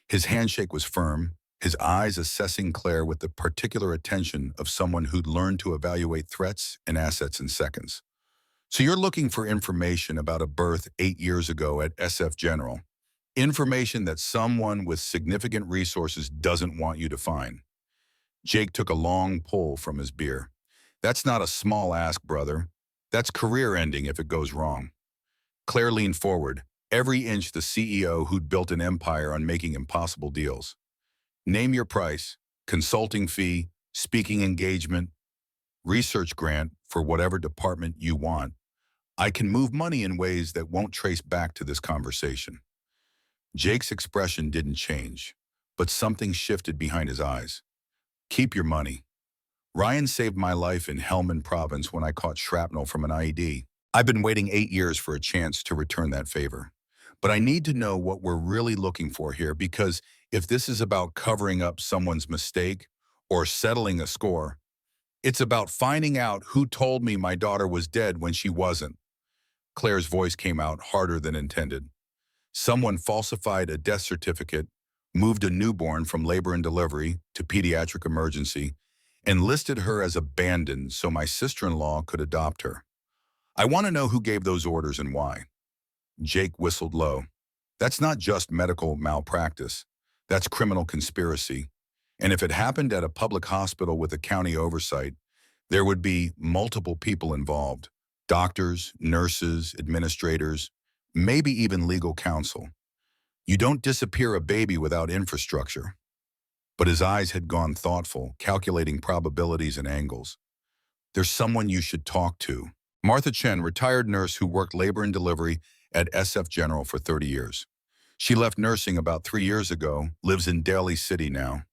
His handshake was firm, his eyes assessing Claire with the particular attention of someone who'd learned to evaluate threats and assets in seconds. So you're looking for information about a birth 8 years ago at SF General. Information that someone with significant resources doesn't want you to find. Jake took a long pull from his beer. That's not a small ask, brother. That's career ending if it goes wrong. Claire leaned forward, every inch the CEO who'd built an empire on making impossible deals. Name your price, consulting fee, speaking engagement, research grant for whatever department you want. I can move money in ways that won't trace back to this conversation. Jake's expression didn't change, but something shifted behind his eyes. Keep your money. Ryan saved my life in Helmand Province when I caught shrapnel from an IED. I've been waiting 8 years for a chance to return that favor. But I need to know what we're really looking for here, because if this is about covering up someone's mistake or settling a score, it's about finding out who told me my daughter was dead when she wasn't. Claire's voice came out harder than intended. Someone falsified a death certificate, moved a newborn from labor and delivery to pediatric emergency, and listed her as abandoned so my sister-in-law could adopt her. I want to know who gave those orders and why. Jake whistled low. That's not just medical malpractice. That's criminal conspiracy. And if it happened at a public hospital with a county oversight, there would be multiple people involved. Doctors, nurses, administrators, maybe even legal counsel. You don't disappear a baby without infrastructure. But his eyes had gone thoughtful, calculating probabilities and angles. There's someone you should talk to. Martha Chen, retired nurse who worked labor and delivery at SF General for 30 years. She left nursing about 3 years ago, lives in Daly City now.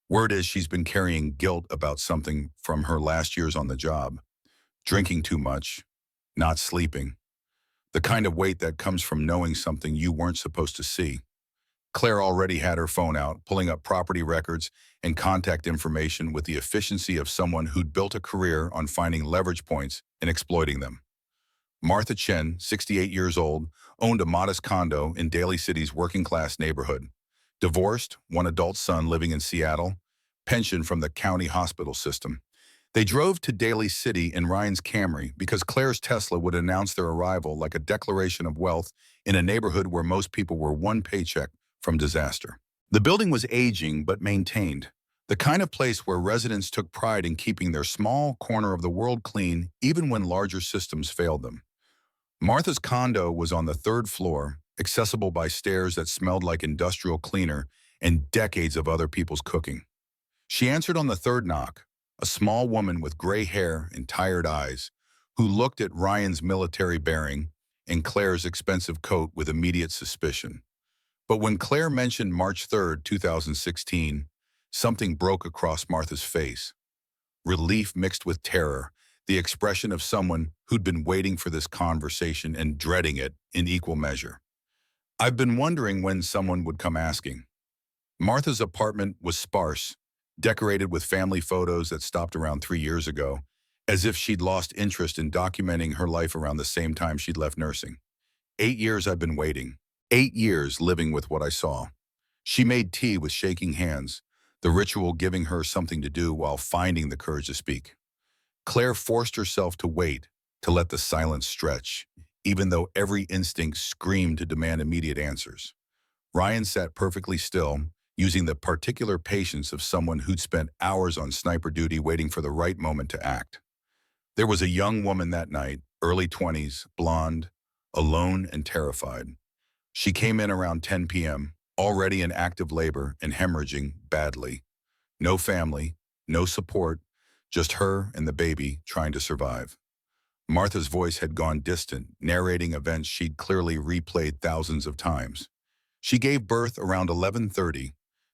Word is she's been carrying guilt about something from her last years on the job. Drinking too much, not sleeping. The kind of weight that comes from knowing something you weren't supposed to see. Claire already had her phone out, pulling up property records and contact information with the efficiency of someone who'd built a career on finding leverage points and exploiting them. Martha Chen, 68 years old, owned a modest condo in Daly City's working-class neighborhood. Divorced, one adult son living in Seattle, pension from the county hospital system. They drove to Daly City in Ryan's Camry because Claire's Tesla would announce their arrival like a declaration of wealth in a neighborhood where most people were one paycheck from disaster. The building was aging but maintained, the kind of place where residents took pride in keeping their small corner of the world clean even when larger systems failed them. Martha's condo was on the 3rd floor, accessible by stairs that smelled like industrial cleaner and decades of other people's cooking. She answered on the 3rd knock, a small woman with gray hair and tired eyes, who looked at Ryan's military bearing and Claire's expensive coat with immediate suspicion. But when Claire mentioned March 3rd, 2016, something broke across Martha's face. Relief mixed with terror, the expression of someone who'd been waiting for this conversation and dreading it in equal measure. I've been wondering when someone would come asking. Martha's apartment was sparse, decorated with family photos that stopped around 3 years ago, as if she'd lost interest in documenting her life around the same time she'd left nursing. 8 years I've been waiting. 8 years living with what I saw. She made tea with shaking hands, the ritual giving her something to do while finding the courage to speak. Claire forced herself to wait, to let the silence stretch, even though every instinct screamed to demand immediate answers. Ryan sat perfectly still, using the particular patience of someone who'd spent hours on sniper duty waiting for the right moment to act. There was a young woman that night, early 20s, blonde, alone and terrified. She came in around 10 p.m., already in active labor and hemorrhaging badly. No family, no support, just her and the baby trying to survive. Martha's voice had gone distant, narrating events she'd clearly replayed thousands of times. She gave birth around 11:30.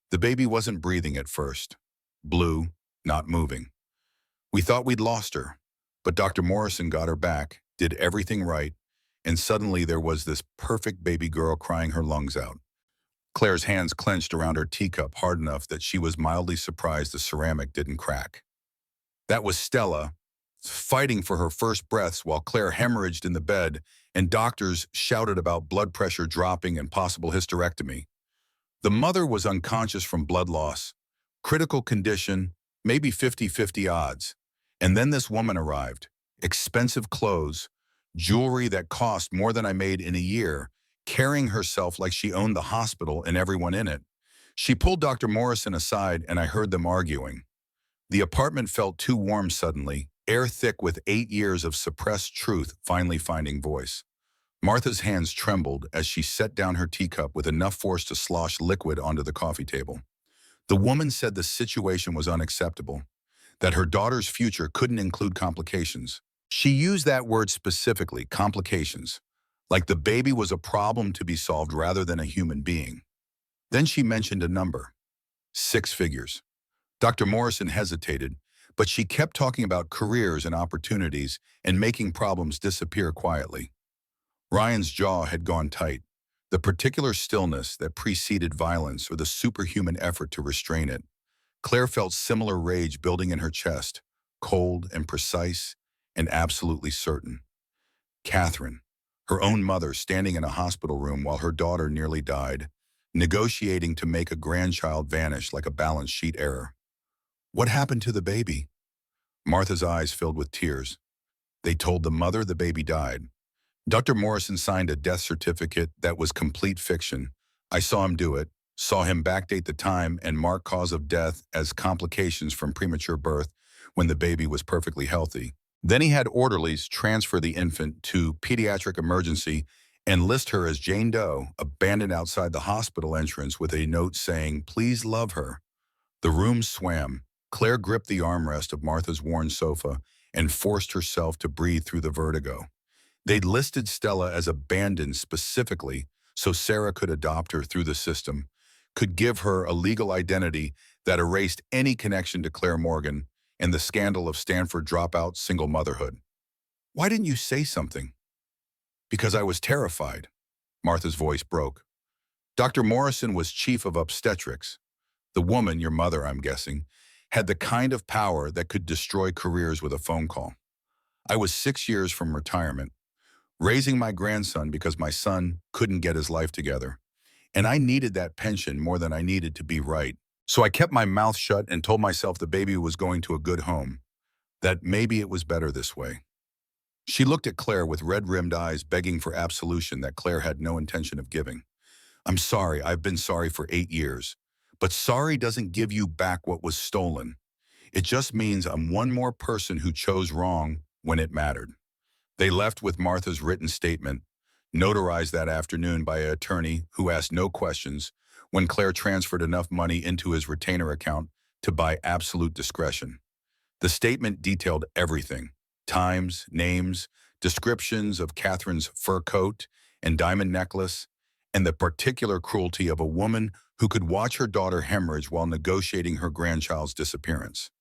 The baby wasn't breathing at first. Blue, not moving. We thought we'd lost her, but Dr. Morrison got her back, did everything right, and suddenly there was this perfect baby girl crying her lungs out. Claire's hands clenched around her teacup hard enough that she was mildly surprised the ceramic didn't crack. That was Stella, fighting for her first breaths while Claire hemorrhaged in the bed and doctors shouted about blood pressure dropping and possible hysterectomy. The mother was unconscious from blood loss, critical condition, maybe 50-50 odds. And then this woman arrived, expensive clothes, jewelry that cost more than I made in a year, carrying herself like she owned the hospital and everyone in it. She pulled Dr. Morrison aside and I heard them arguing. The apartment felt too warm suddenly, air thick with 8 years of suppressed truth finally finding voice. Martha's hands trembled as she set down her teacup with enough force to slosh liquid onto the coffee table. The woman said the situation was unacceptable, that her daughter's future couldn't include complications. She used that word specifically, complications, like the baby was a problem to be solved rather than a human being. Then she mentioned a number, 6 figures. Dr. Morrison hesitated, but she kept talking about careers and opportunities and making problems disappear quietly. Ryan's jaw had gone tight, the particular stillness that preceded violence or the superhuman effort to restrain it. Claire felt similar rage building in her chest, cold and precise and absolutely certain. Catherine, her own mother standing in a hospital room while her daughter nearly died, negotiating to make a grandchild vanish like a balance sheet error. What happened to the baby? Martha's eyes filled with tears. They told the mother the baby died. Dr. Morrison signed a death certificate that was complete fiction. I saw him do it, saw him backdate the time and mark cause of death as complications from premature birth when the baby was perfectly healthy. Then he had orderlies transfer the infant to pediatric emergency and list her as Jane Doe, abandoned outside the hospital entrance with a note saying, "Please love her." The room swam. Claire gripped the armrest of Martha's worn sofa and forced herself to breathe through the vertigo. They'd listed Stella as abandoned specifically so Sarah could adopt her through the system, could give her a legal identity that erased any connection to Claire Morgan and the scandal of Stanford dropout single motherhood. Why didn't you say something? Because I was terrified. Martha's voice broke. Dr. Morrison was chief of obstetrics. The woman, your mother, I'm guessing, had the kind of power that could destroy careers with a phone call. I was 6 years from retirement, raising my grandson because my son couldn't get his life together. And I needed that pension more than I needed to be right. So I kept my mouth shut and told myself the baby was going to a good home, that maybe it was better this way. She looked at Claire with red-rimmed eyes begging for absolution that Claire had no intention of giving. I'm sorry, I've been sorry for 8 years. But sorry doesn't give you back what was stolen. It just means I'm one more person who chose wrong when it mattered. They left with Martha's written statement, notarized that afternoon by an attorney who asked no questions when Claire transferred enough money into his retainer account to buy absolute discretion. The statement detailed everything: times, names, descriptions of Catherine's fur coat and diamond necklace, and the particular cruelty of a woman who could watch her daughter hemorrhage while negotiating her grandchild's disappearance.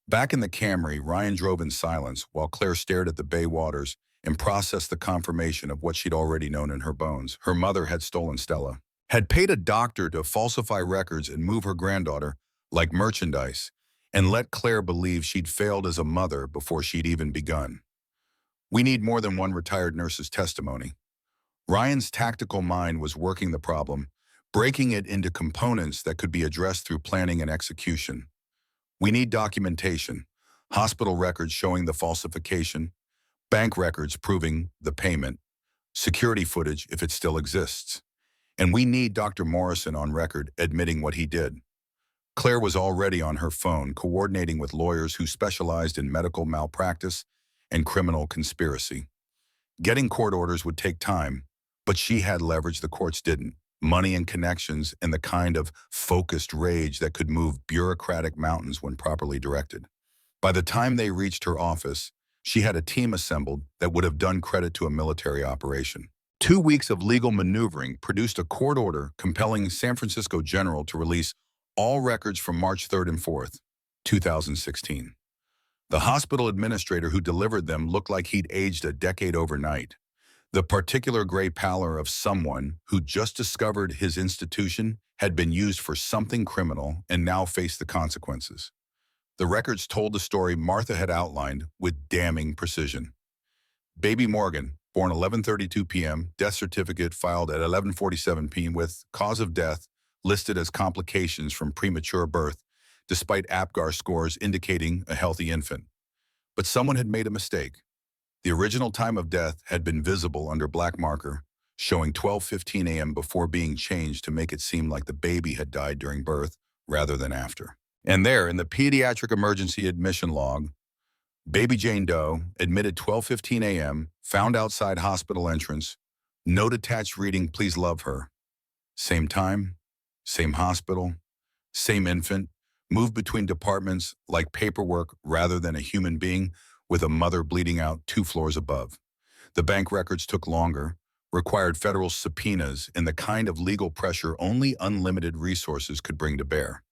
Back in the Camry, Ryan drove in silence while Claire stared at the bay waters and processed the confirmation of what she'd already known in her bones. Her mother had stolen Stella, had paid a doctor to falsify records and move her granddaughter like merchandise, and let Claire believe she'd failed as a mother before she'd even begun. We need more than one retired nurse's testimony. Ryan's tactical mind was working the problem, breaking it into components that could be addressed through planning and execution. We need documentation, hospital records showing the falsification, bank records proving the payment, security footage if it still exists. And we need Dr. Morrison on record admitting what he did. Claire was already on her phone coordinating with lawyers who specialized in medical malpractice and criminal conspiracy. Getting court orders would take time, but she had leverage the courts didn't. Money and connections and the kind of focused rage that could move bureaucratic mountains when properly directed. By the time they reached her office, she had a team assembled that would have done credit to a military operation. 2 weeks of legal maneuvering produced a court order compelling San Francisco General to release all records from March 3rd and 4th, 2016. The hospital administrator who delivered them looked like he'd aged a decade overnight. The particular gray pallor of someone who just discovered his institution had been used for something criminal and now faced the consequences. The records told the story Martha had outlined with damning precision. Baby Morgan, born 11:32 p.m., death certificate filed at 11:47 p.m. with cause of death listed as complications from premature birth, despite APGAR scores indicating a healthy infant. But someone had made a mistake. The original time of death had been visible under black marker, showing 12:15 a.m. before being changed to make it seem like the baby had died during birth rather than after. And there, in the pediatric emergency admission log, baby Jane Doe, admitted 12:15 a.m., found outside hospital entrance, note attached reading, please love her. Same time, same hospital, same infant, moved between departments like paperwork rather than a human being, with a mother bleeding out 2 floors above. The bank records took longer, required federal subpoenas, and the kind of legal pressure only unlimited resources could bring to bear.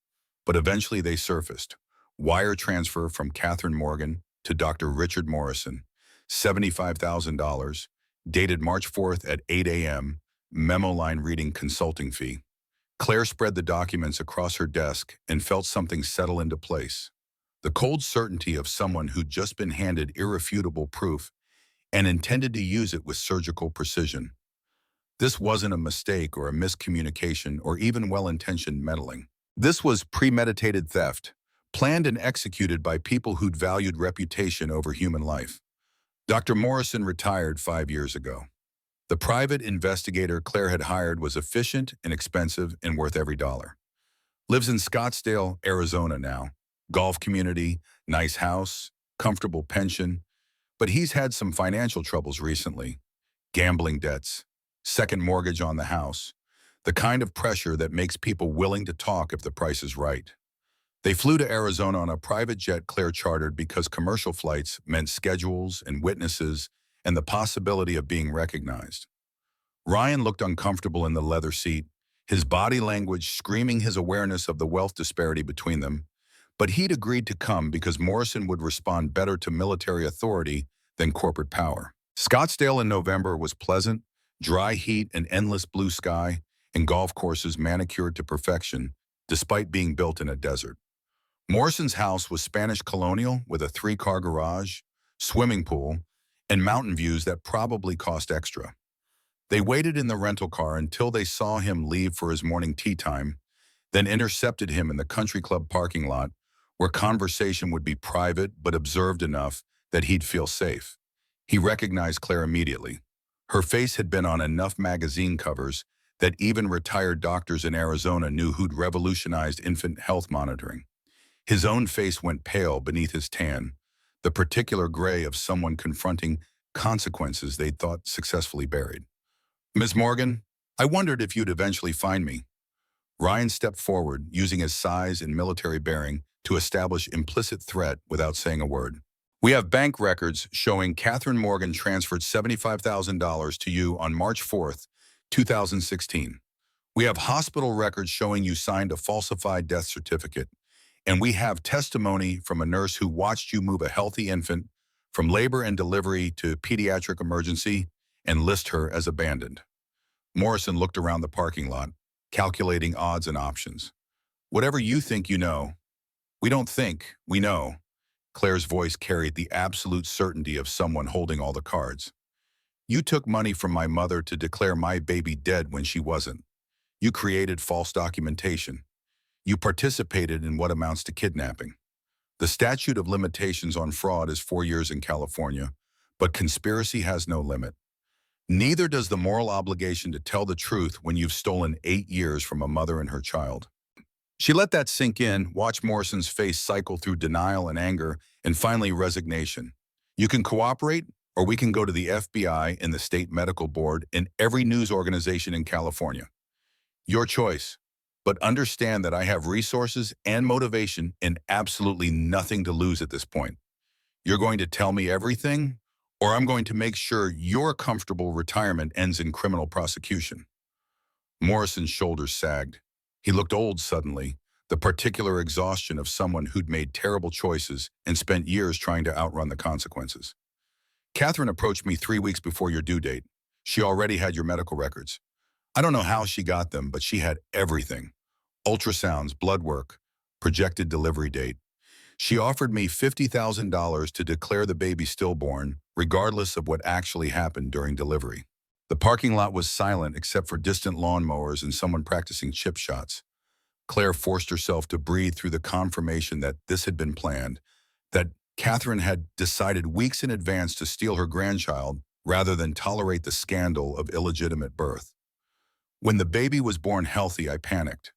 But eventually they surfaced. Wire transfer from Catherine Morgan to Dr. Richard Morrison, $75,000, dated March 4th at 8 a.m., memo line reading consulting fee. Claire spread the documents across her desk and felt something settle into place. The cold certainty of someone who'd just been handed irrefutable proof and intended to use it with surgical precision. This wasn't a mistake or a miscommunication or even well-intentioned meddling. This was premeditated theft, planned and executed by people who'd valued reputation over human life. Dr. Morrison retired 5 years ago. The private investigator Claire had hired was efficient, inexpensive, and worth every dollar. Lives in Scottsdale, Arizona now. Golf community, nice house, comfortable pension. But he's had some financial troubles recently. Gambling debts, second mortgage on the house. The kind of pressure that makes people willing to talk if the price is right. They flew to Arizona on a private jet Claire chartered because commercial flights meant schedules and witnesses and the possibility of being recognized. Ryan looked uncomfortable in the leather seat, his body language screaming his awareness of the wealth disparity between them, but he'd agreed to come because Morrison would respond better to military authority than corporate power. Scottsdale in November was pleasant, dry heat and endless blue sky, and golf courses manicured to perfection, despite being built in a desert. Morrison's house was Spanish colonial with a 3-car garage, swimming pool, and mountain views that probably cost extra. They waited in the rental car until they saw him leave for his morning tea time, then intercepted him in the country club parking lot, where conversation would be private but observed enough that he'd feel safe. He recognized Claire immediately. Her face had been on enough magazine covers that even retired doctors in Arizona knew who'd revolutionized infant health monitoring. His own face went pale beneath his tan, the particular gray of someone confronting consequences they'd thought successfully buried. Miss Morgan, I wondered if you'd eventually find me. Ryan stepped forward, using his size and military bearing to establish implicit threat without saying a word. We have bank records showing Catherine Morgan transferred $75,000 to you on March 4th, 2016. We have hospital records showing you signed a falsified death certificate, and we have testimony from a nurse who watched you move a healthy infant from labor and delivery to pediatric emergency and list her as abandoned. Morrison looked around the parking lot, calculating odds and options. Whatever you think you know, We don't think, we know. Claire's voice carried the absolute certainty of someone holding all the cards. You took money from my mother to declare my baby dead when she wasn't. You created false documentation. You participated in what amounts to kidnapping. The statute of limitations on fraud is 4 years in California, but conspiracy has no limit. Neither does the moral obligation to tell the truth when you've stolen 8 years from a mother and her child. She let that sink in, watched Morrison's face cycle through denial and anger, and finally resignation. You can cooperate, or we can go to the FBI and the state medical board and every news organization in California. Your choice. But understand that I have resources and motivation and absolutely nothing to lose at this point. You're going to tell me everything, or I'm going to make sure your comfortable retirement ends in criminal prosecution. Morrison's shoulders sagged. He looked old suddenly, the particular exhaustion of someone who'd made terrible choices and spent years trying to outrun the consequences. Catherine approached me 3 weeks before your due date. She already had your medical records. I don't know how she got them, but she had everything. Ultrasounds, blood work, projected delivery date. She offered me $50,000 to declare the baby stillborn, regardless of what actually happened during delivery. The parking lot was silent except for distant lawnmowers and someone practicing chip shots. Claire forced herself to breathe through the confirmation that this had been planned, that Catherine had decided weeks in advance to steal her grandchild rather than tolerate the scandal of illegitimate birth. When the baby was born healthy, I panicked.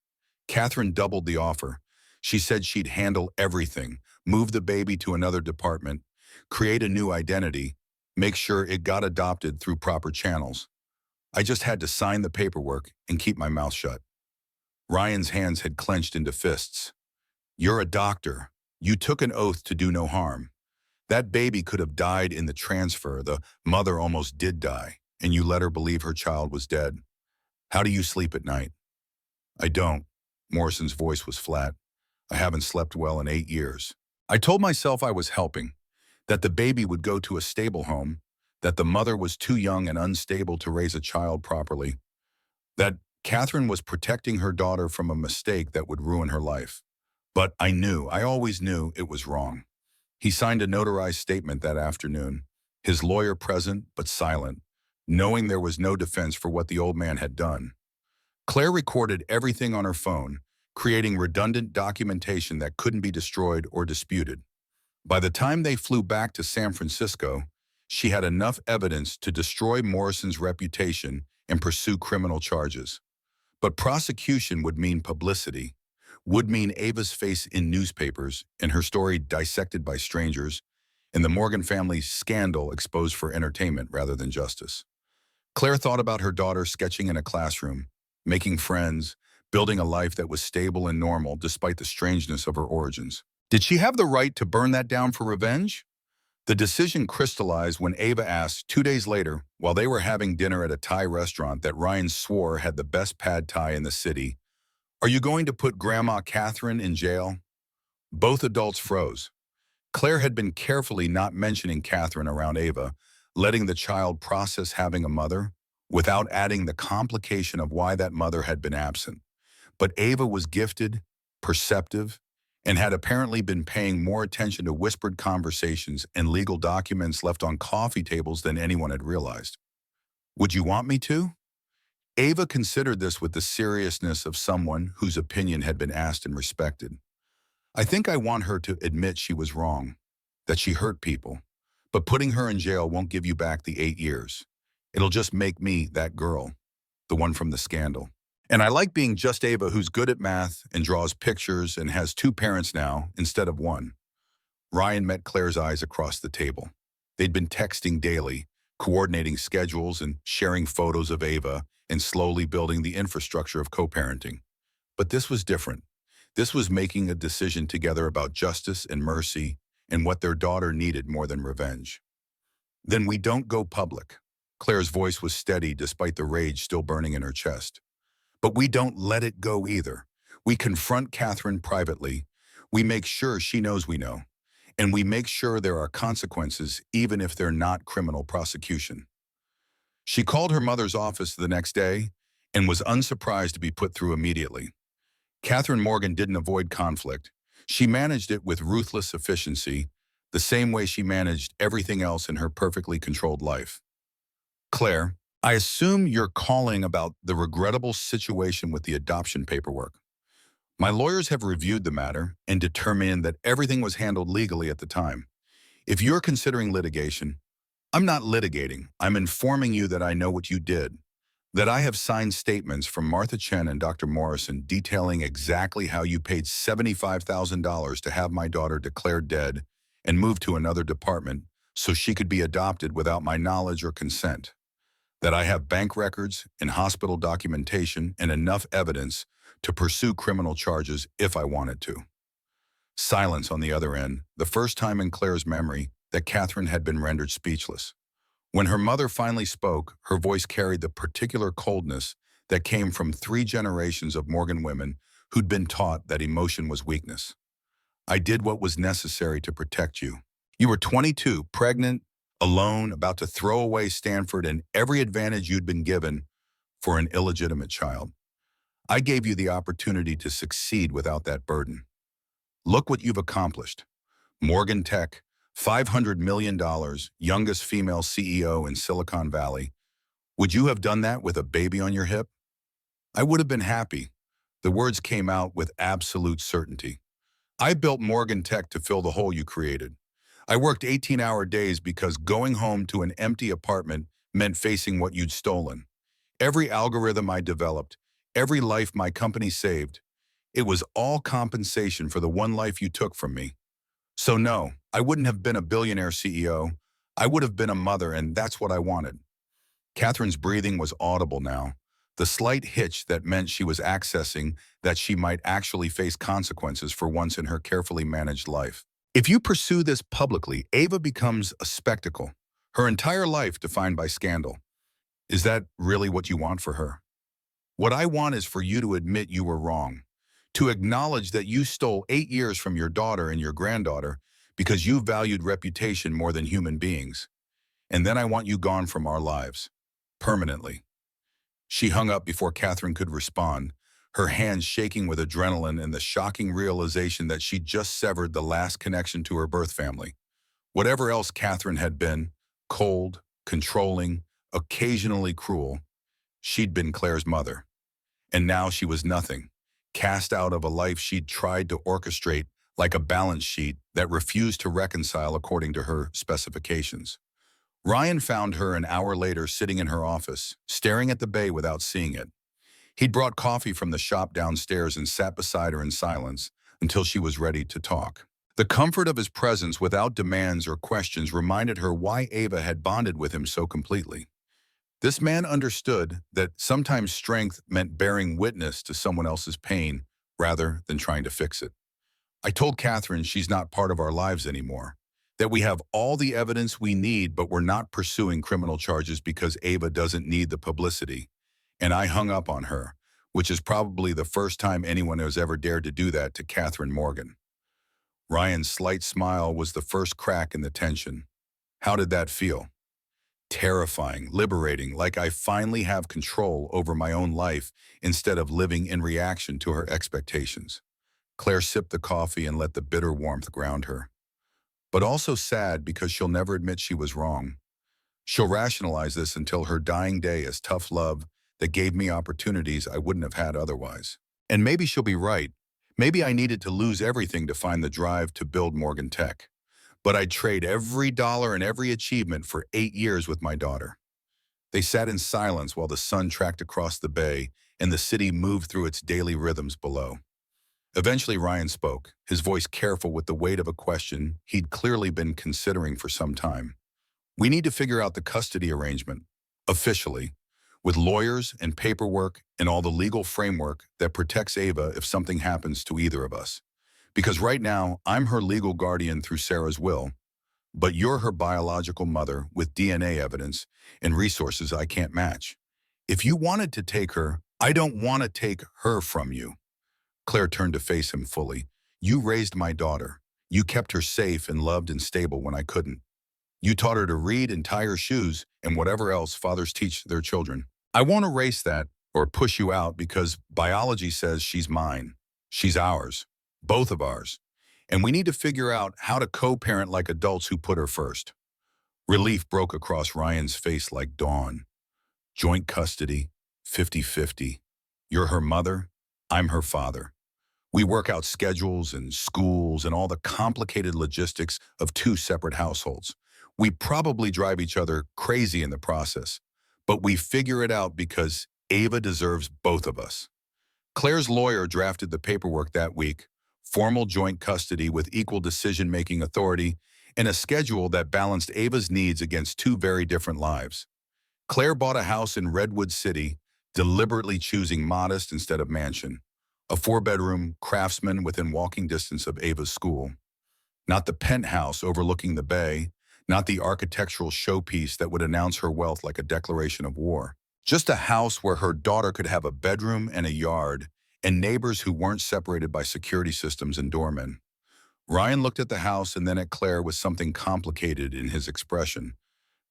Catherine doubled the offer. She said she'd handle everything, move the baby to another department, create a new identity, make sure it got adopted through proper channels. I just had to sign the paperwork and keep my mouth shut. Ryan's hands had clenched into fists. You're a doctor. You took an oath to do no harm. That baby could have died in the transfer. The mother almost did die, and you let her believe her child was dead. How do you sleep at night? I don't. Morrison's voice was flat. I haven't slept well in 8 years. I told myself I was helping, that the baby would go to a stable home, that the mother was too young and unstable to raise a child properly, that Catherine was protecting her daughter from a mistake that would ruin her life. But I always knew it was wrong. He signed a notarized statement that afternoon, his lawyer present but silent, knowing there was no defense for what the old man had done. Claire recorded everything on her phone, creating redundant documentation that couldn't be destroyed or disputed. By the time they flew back to San Francisco, she had enough evidence to destroy Morrison's reputation and pursue criminal charges. But prosecution would mean publicity, would mean Ava's face in newspapers and her story dissected by strangers, and the Morgan family's scandal exposed for entertainment rather than justice. Claire thought about her daughter sketching in a classroom, making friends, building a life that was stable and normal despite the strangeness of her origins. Did she have the right to burn that down for revenge? The decision crystallized when Ava asked 2 days later, while they were having dinner at a Thai restaurant that Ryan swore had the best pad Thai in the city, "Are you going to put Grandma Catherine in jail?" Both adults froze. Claire had been carefully not mentioning Catherine around Ava, letting the child process having a mother, without adding the complication of why that mother had been absent. But Ava was gifted, perceptive, and had apparently been paying more attention to whispered conversations and legal documents left on coffee tables than anyone had realized. Would you want me to? Ava considered this with the seriousness of someone whose opinion had been asked and respected. I think I want her to admit she was wrong, that she hurt people, but putting her in jail won't give you back the 8 years. It'll just make me that girl, the one from the scandal. And I like being just Ava, who's good at math and draws pictures and has 2 parents now instead of 1. Ryan met Claire's eyes across the table. They'd been texting daily, coordinating schedules and sharing photos of Ava and slowly building the infrastructure of co-parenting. But this was different. This was making a decision together about justice and mercy and what their daughter needed more than revenge. Then we don't go public. Claire's voice was steady despite the rage still burning in her chest. But we don't let it go either. We confront Catherine privately. We make sure she knows we know. And we make sure there are consequences even if they're not criminal prosecution. She called her mother's office the next day and was unsurprised to be put through immediately. Catherine Morgan didn't avoid conflict. She managed it with ruthless efficiency, the same way she managed everything else in her perfectly controlled life. Claire, I assume you're calling about the regrettable situation with the adoption paperwork. My lawyers have reviewed the matter and determined that everything was handled legally at the time. If you're considering litigation, I'm not litigating. I'm informing you that I know what you did, that I have signed statements from Martha Chen and Dr. Morrison detailing exactly how you paid $75,000 to have my daughter declared dead and moved to another department so she could be adopted without my knowledge or consent, that I have bank records and hospital documentation and enough evidence to pursue criminal charges if I wanted to. Silence on the other end, the first time in Claire's memory that Catherine had been rendered speechless. When her mother finally spoke, her voice carried the particular coldness that came from 3 generations of Morgan women who'd been taught that emotion was weakness. I did what was necessary to protect you. You were 22, pregnant, alone, about to throw away Stanford and every advantage you'd been given for an illegitimate child. I gave you the opportunity to succeed without that burden. Look what you've accomplished. Morgan Tech, $500 million, youngest female CEO in Silicon Valley. Would you have done that with a baby on your hip? I would have been happy. The words came out with absolute certainty. I built Morgan Tech to fill the hole you created. I worked 18-hour days because going home to an empty apartment meant facing what you'd stolen. Every algorithm I developed, every life my company saved, it was all compensation for the one life you took from me. So no, I wouldn't have been a billionaire CEO. I would have been a mother, and that's what I wanted. Catherine's breathing was audible now, the slight hitch that meant she was accessing that she might actually face consequences for once in her carefully managed life. If you pursue this publicly, Ava becomes a spectacle, her entire life defined by scandal. Is that really what you want for her? What I want is for you to admit you were wrong, to acknowledge that you stole 8 years from your daughter and your granddaughter because you valued reputation more than human beings. And then I want you gone from our lives, permanently. She hung up before Catherine could respond, her hands shaking with adrenaline and the shocking realization that she'd just severed the last connection to her birth family. Whatever else Catherine had been, cold, controlling, occasionally cruel, she'd been Claire's mother. And now she was nothing, cast out of a life she'd tried to orchestrate like a balance sheet that refused to reconcile according to her specifications. Ryan found her an hour later sitting in her office, staring at the bay without seeing it. He'd brought coffee from the shop downstairs and sat beside her in silence until she was ready to talk. The comfort of his presence without demands or questions reminded her why Ava had bonded with him so completely. This man understood that sometimes strength meant bearing witness to someone else's pain rather than trying to fix it. I told Catherine she's not part of our lives anymore, that we have all the evidence we need, but we're not pursuing criminal charges because Ava doesn't need the publicity. And I hung up on her, which is probably the first time anyone has ever dared to do that to Catherine Morgan. Ryan's slight smile was the first crack in the tension. How did that feel? Terrifying, liberating, like I finally have control over my own life instead of living in reaction to her expectations. Claire sipped the coffee and let the bitter warmth ground her. But also sad because she'll never admit she was wrong. She'll rationalize this until her dying day as tough love that gave me opportunities I wouldn't have had otherwise. And maybe she'll be right. Maybe I needed to lose everything to find the drive to build Morgan Tech. But I'd trade every dollar and every achievement for 8 years with my daughter. They sat in silence while the sun tracked across the bay and the city moved through its daily rhythms below. Eventually Ryan spoke, his voice careful with the weight of a question he'd clearly been considering for some time. We need to figure out the custody arrangement, officially, with lawyers and paperwork and all the legal framework that protects Ava if something happens to either of us. Because right now, I'm her legal guardian through Sarah's will, but you're her biological mother with DNA evidence and resources I can't match. If you wanted to take her, I don't want to take her from you. Claire turned to face him fully. You raised my daughter. You kept her safe and loved and stable when I couldn't. You taught her to read and tie her shoes and whatever else fathers teach their children. I won't erase that or push you out because biology says she's mine. She's ours. Both of ours. and we need to figure out how to co-parent like adults who put her first. Relief broke across Ryan's face like dawn. Joint custody, 50-50. You're her mother, I'm her father. We work out schedules and schools and all the complicated logistics of two separate households. We probably drive each other crazy in the process, but we figure it out because Ava deserves both of us. Claire's lawyer drafted the paperwork that week, formal joint custody with equal decision-making authority, and a schedule that balanced Ava's needs against two very different lives. Claire bought a house in Redwood City, deliberately choosing modest instead of mansion. A four-bedroom craftsman within walking distance of Ava's school. Not the penthouse overlooking the bay, not the architectural showpiece that would announce her wealth like a declaration of war. Just a house where her daughter could have a bedroom and a yard, and neighbors who weren't separated by security systems and doormen. Ryan looked at the house and then at Claire with something complicated in his expression.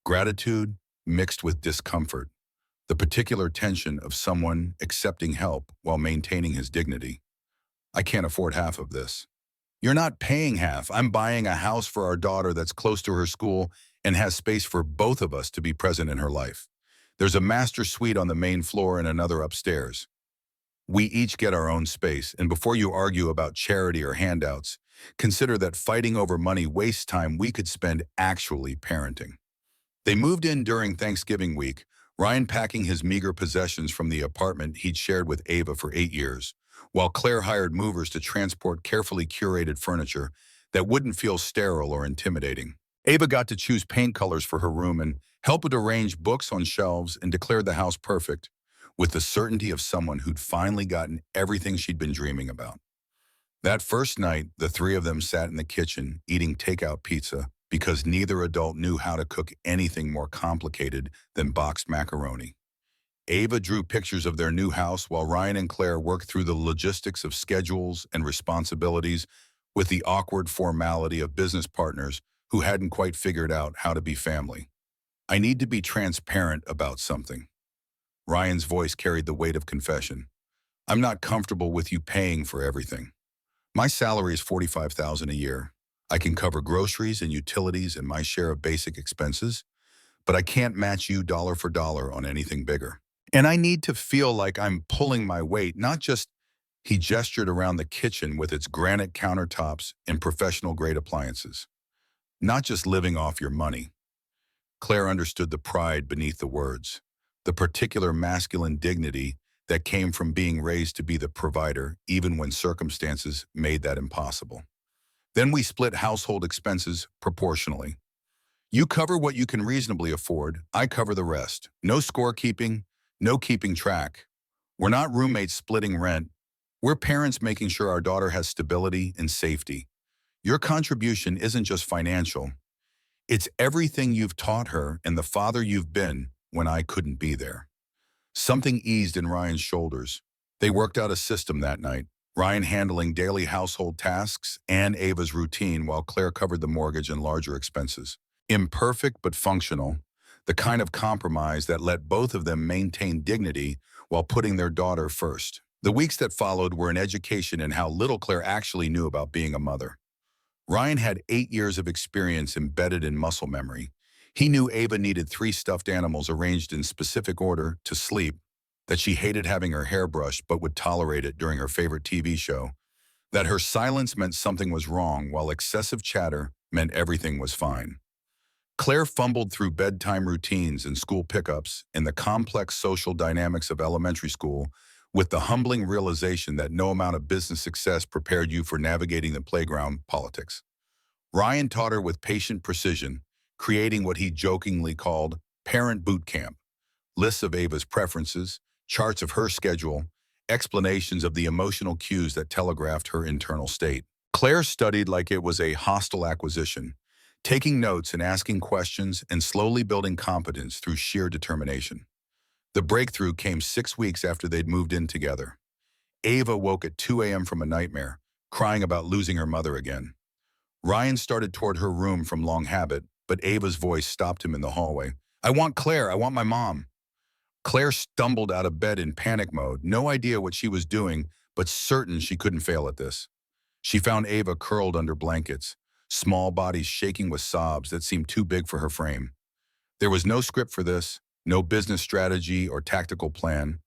Gratitude mixed with discomfort. The particular tension of someone accepting help while maintaining his dignity. I can't afford half of this. You're not paying half. I'm buying a house for our daughter that's close to her school and has space for both of us to be present in her life. There's a master suite on the main floor and another upstairs. We each get our own space, and before you argue about charity or handouts, consider that fighting over money wastes time we could spend actually parenting. They moved in during Thanksgiving week, Ryan packing his meager possessions from the apartment he'd shared with Ava for 8 years, while Claire hired movers to transport carefully curated furniture that wouldn't feel sterile or intimidating. Ava got to choose paint colors for her room and helped arrange books on shelves and declared the house perfect, with the certainty of someone who'd finally gotten everything she'd been dreaming about. That first night, the three of them sat in the kitchen eating takeout pizza because neither adult knew how to cook anything more complicated than boxed macaroni. Ava drew pictures of their new house while Ryan and Claire worked through the logistics of schedules and responsibilities with the awkward formality of business partners who hadn't quite figured out how to be family. I need to be transparent about something. Ryan's voice carried the weight of confession. I'm not comfortable with you paying for everything. My salary is $45,000 a year. I can cover groceries and utilities and my share of basic expenses, but I can't match you dollar for dollar on anything bigger. And I need to feel like I'm pulling my weight, not just, he gestured around the kitchen with its granite countertops and professional-grade appliances. Not just living off your money. Claire understood the pride beneath the words, the particular masculine dignity that came from being raised to be the provider, even when circumstances made that impossible. Then we split household expenses proportionally. You cover what you can reasonably afford, I cover the rest. No scorekeeping, no keeping track. We're not roommates splitting rent. We're parents making sure our daughter has stability and safety. Your contribution isn't just financial. It's everything you've taught her and the father you've been when I couldn't be there. Something eased in Ryan's shoulders. They worked out a system that night, Ryan handling daily household tasks and Ava's routine while Claire covered the mortgage and larger expenses. Imperfect but functional, the kind of compromise that let both of them maintain dignity while putting their daughter first. The weeks that followed were an education in how little Claire actually knew about being a mother. Ryan had 8 years of experience embedded in muscle memory. He knew Ava needed 3 stuffed animals arranged in specific order to sleep, that she hated having her hair brushed but would tolerate it during her favorite TV show, that her silence meant something was wrong while excessive chatter meant everything was fine. Claire fumbled through bedtime routines and school pickups and the complex social dynamics of elementary school with the humbling realization that no amount of business success prepared you for navigating the playground politics. Ryan taught her with patient precision, creating what he jokingly called parent boot camp, lists of Ava's preferences, charts of her schedule, explanations of the emotional cues that telegraphed her internal state. Claire studied like it was a hostile acquisition, taking notes and asking questions and slowly building competence through sheer determination. The breakthrough came 6 weeks after they'd moved in together. Ava woke at 2 a.m. from a nightmare, crying about losing her mother again. Ryan started toward her room from long habit, but Ava's voice stopped him in the hallway. I want Claire, I want my mom. Claire stumbled out of bed in panic mode, no idea what she was doing, but certain she couldn't fail at this. She found Ava curled under blankets, small bodies shaking with sobs that seemed too big for her frame. There was no script for this, no business strategy or tactical plan,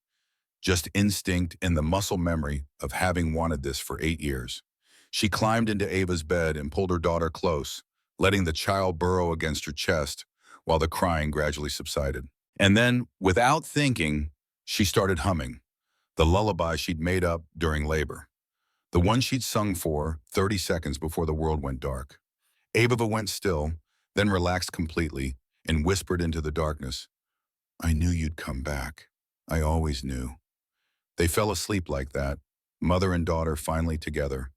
just instinct and the muscle memory of having wanted this for 8 years. She climbed into Ava's bed and pulled her daughter close, letting the child burrow against her chest while the crying gradually subsided. And then, without thinking, she started humming, the lullaby she'd made up during labor, the one she'd sung for 30 seconds before the world went dark. Ava went still, then relaxed completely and whispered into the darkness, "I knew you'd come back. I always knew." They fell asleep like that, mother and daughter finally together,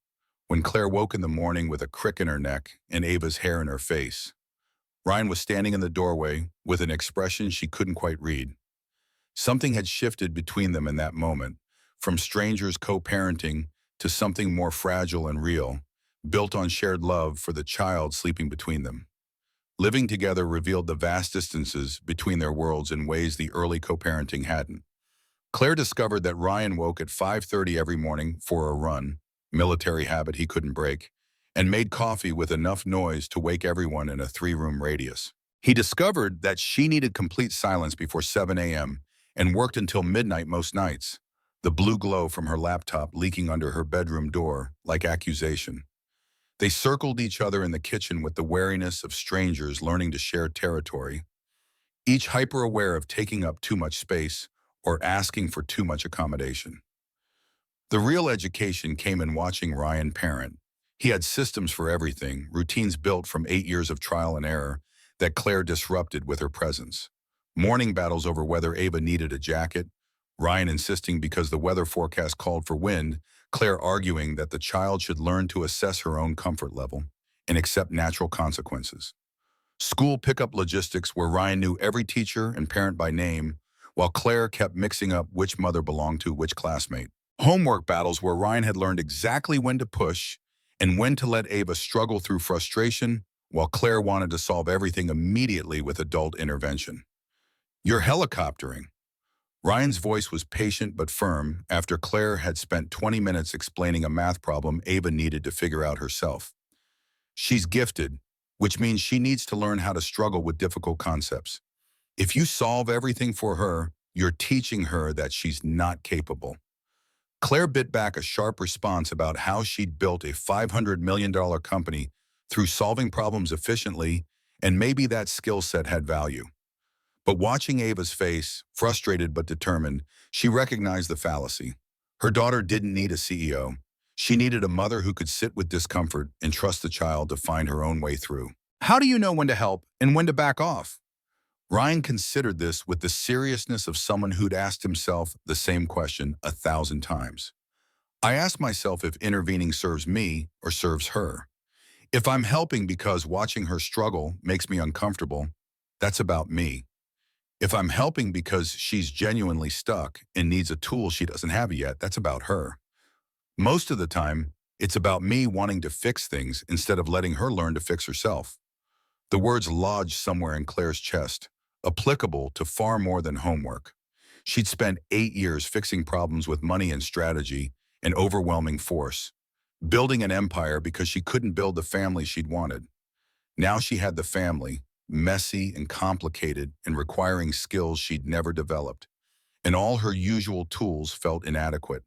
when Claire woke in the morning with a crick in her neck and Ava's hair in her face. Ryan was standing in the doorway with an expression she couldn't quite read. Something had shifted between them in that moment, from strangers co-parenting to something more fragile and real, built on shared love for the child sleeping between them. Living together revealed the vast distances between their worlds in ways the early co-parenting hadn't. Claire discovered that Ryan woke at 5:30 every morning for a run, military habit he couldn't break, and made coffee with enough noise to wake everyone in a 3-room radius. He discovered that she needed complete silence before 7 a.m. and worked until midnight most nights, the blue glow from her laptop leaking under her bedroom door like accusation. They circled each other in the kitchen with the wariness of strangers learning to share territory, each hyper-aware of taking up too much space or asking for too much accommodation. The real education came in watching Ryan parent. He had systems for everything, routines built from 8 years of trial and error that Claire disrupted with her presence. Morning battles over whether Ava needed a jacket, Ryan insisting because the weather forecast called for wind, Claire arguing that the child should learn to assess her own comfort level and accept natural consequences. School pickup logistics where Ryan knew every teacher and parent by name, while Claire kept mixing up which mother belonged to which classmate. Homework battles where Ryan had learned exactly when to push and when to let Ava struggle through frustration, while Claire wanted to solve everything immediately with adult intervention. "You're helicoptering." Ryan's voice was patient but firm after Claire had spent 20 minutes explaining a math problem Ava needed to figure out herself. "She's gifted, which means she needs to learn how to struggle with difficult concepts. If you solve everything for her, you're teaching her that she's not capable." Claire bit back a sharp response about how she'd built a $500 million company through solving problems efficiently, and maybe that skill set had value. But watching Ava's face, frustrated but determined, she recognized the fallacy. Her daughter didn't need a CEO. She needed a mother who could sit with discomfort and trust the child to find her own way through. How do you know when to help and when to back off? Ryan considered this with the seriousness of someone who'd asked himself the same question 1,000 times. I ask myself if intervening serves me or serves her. If I'm helping because watching her struggle makes me uncomfortable, that's about me. If I'm helping because she's genuinely stuck and needs a tool she doesn't have yet, that's about her. Most of the time, it's about me wanting to fix things instead of letting her learn to fix herself. The words lodged somewhere in Claire's chest, applicable to far more than homework. She'd spent 8 years fixing problems with money and strategy and overwhelming force, building an empire because she couldn't build the family she'd wanted. Now she had the family, messy and complicated and requiring skills she'd never developed, and all her usual tools felt inadequate.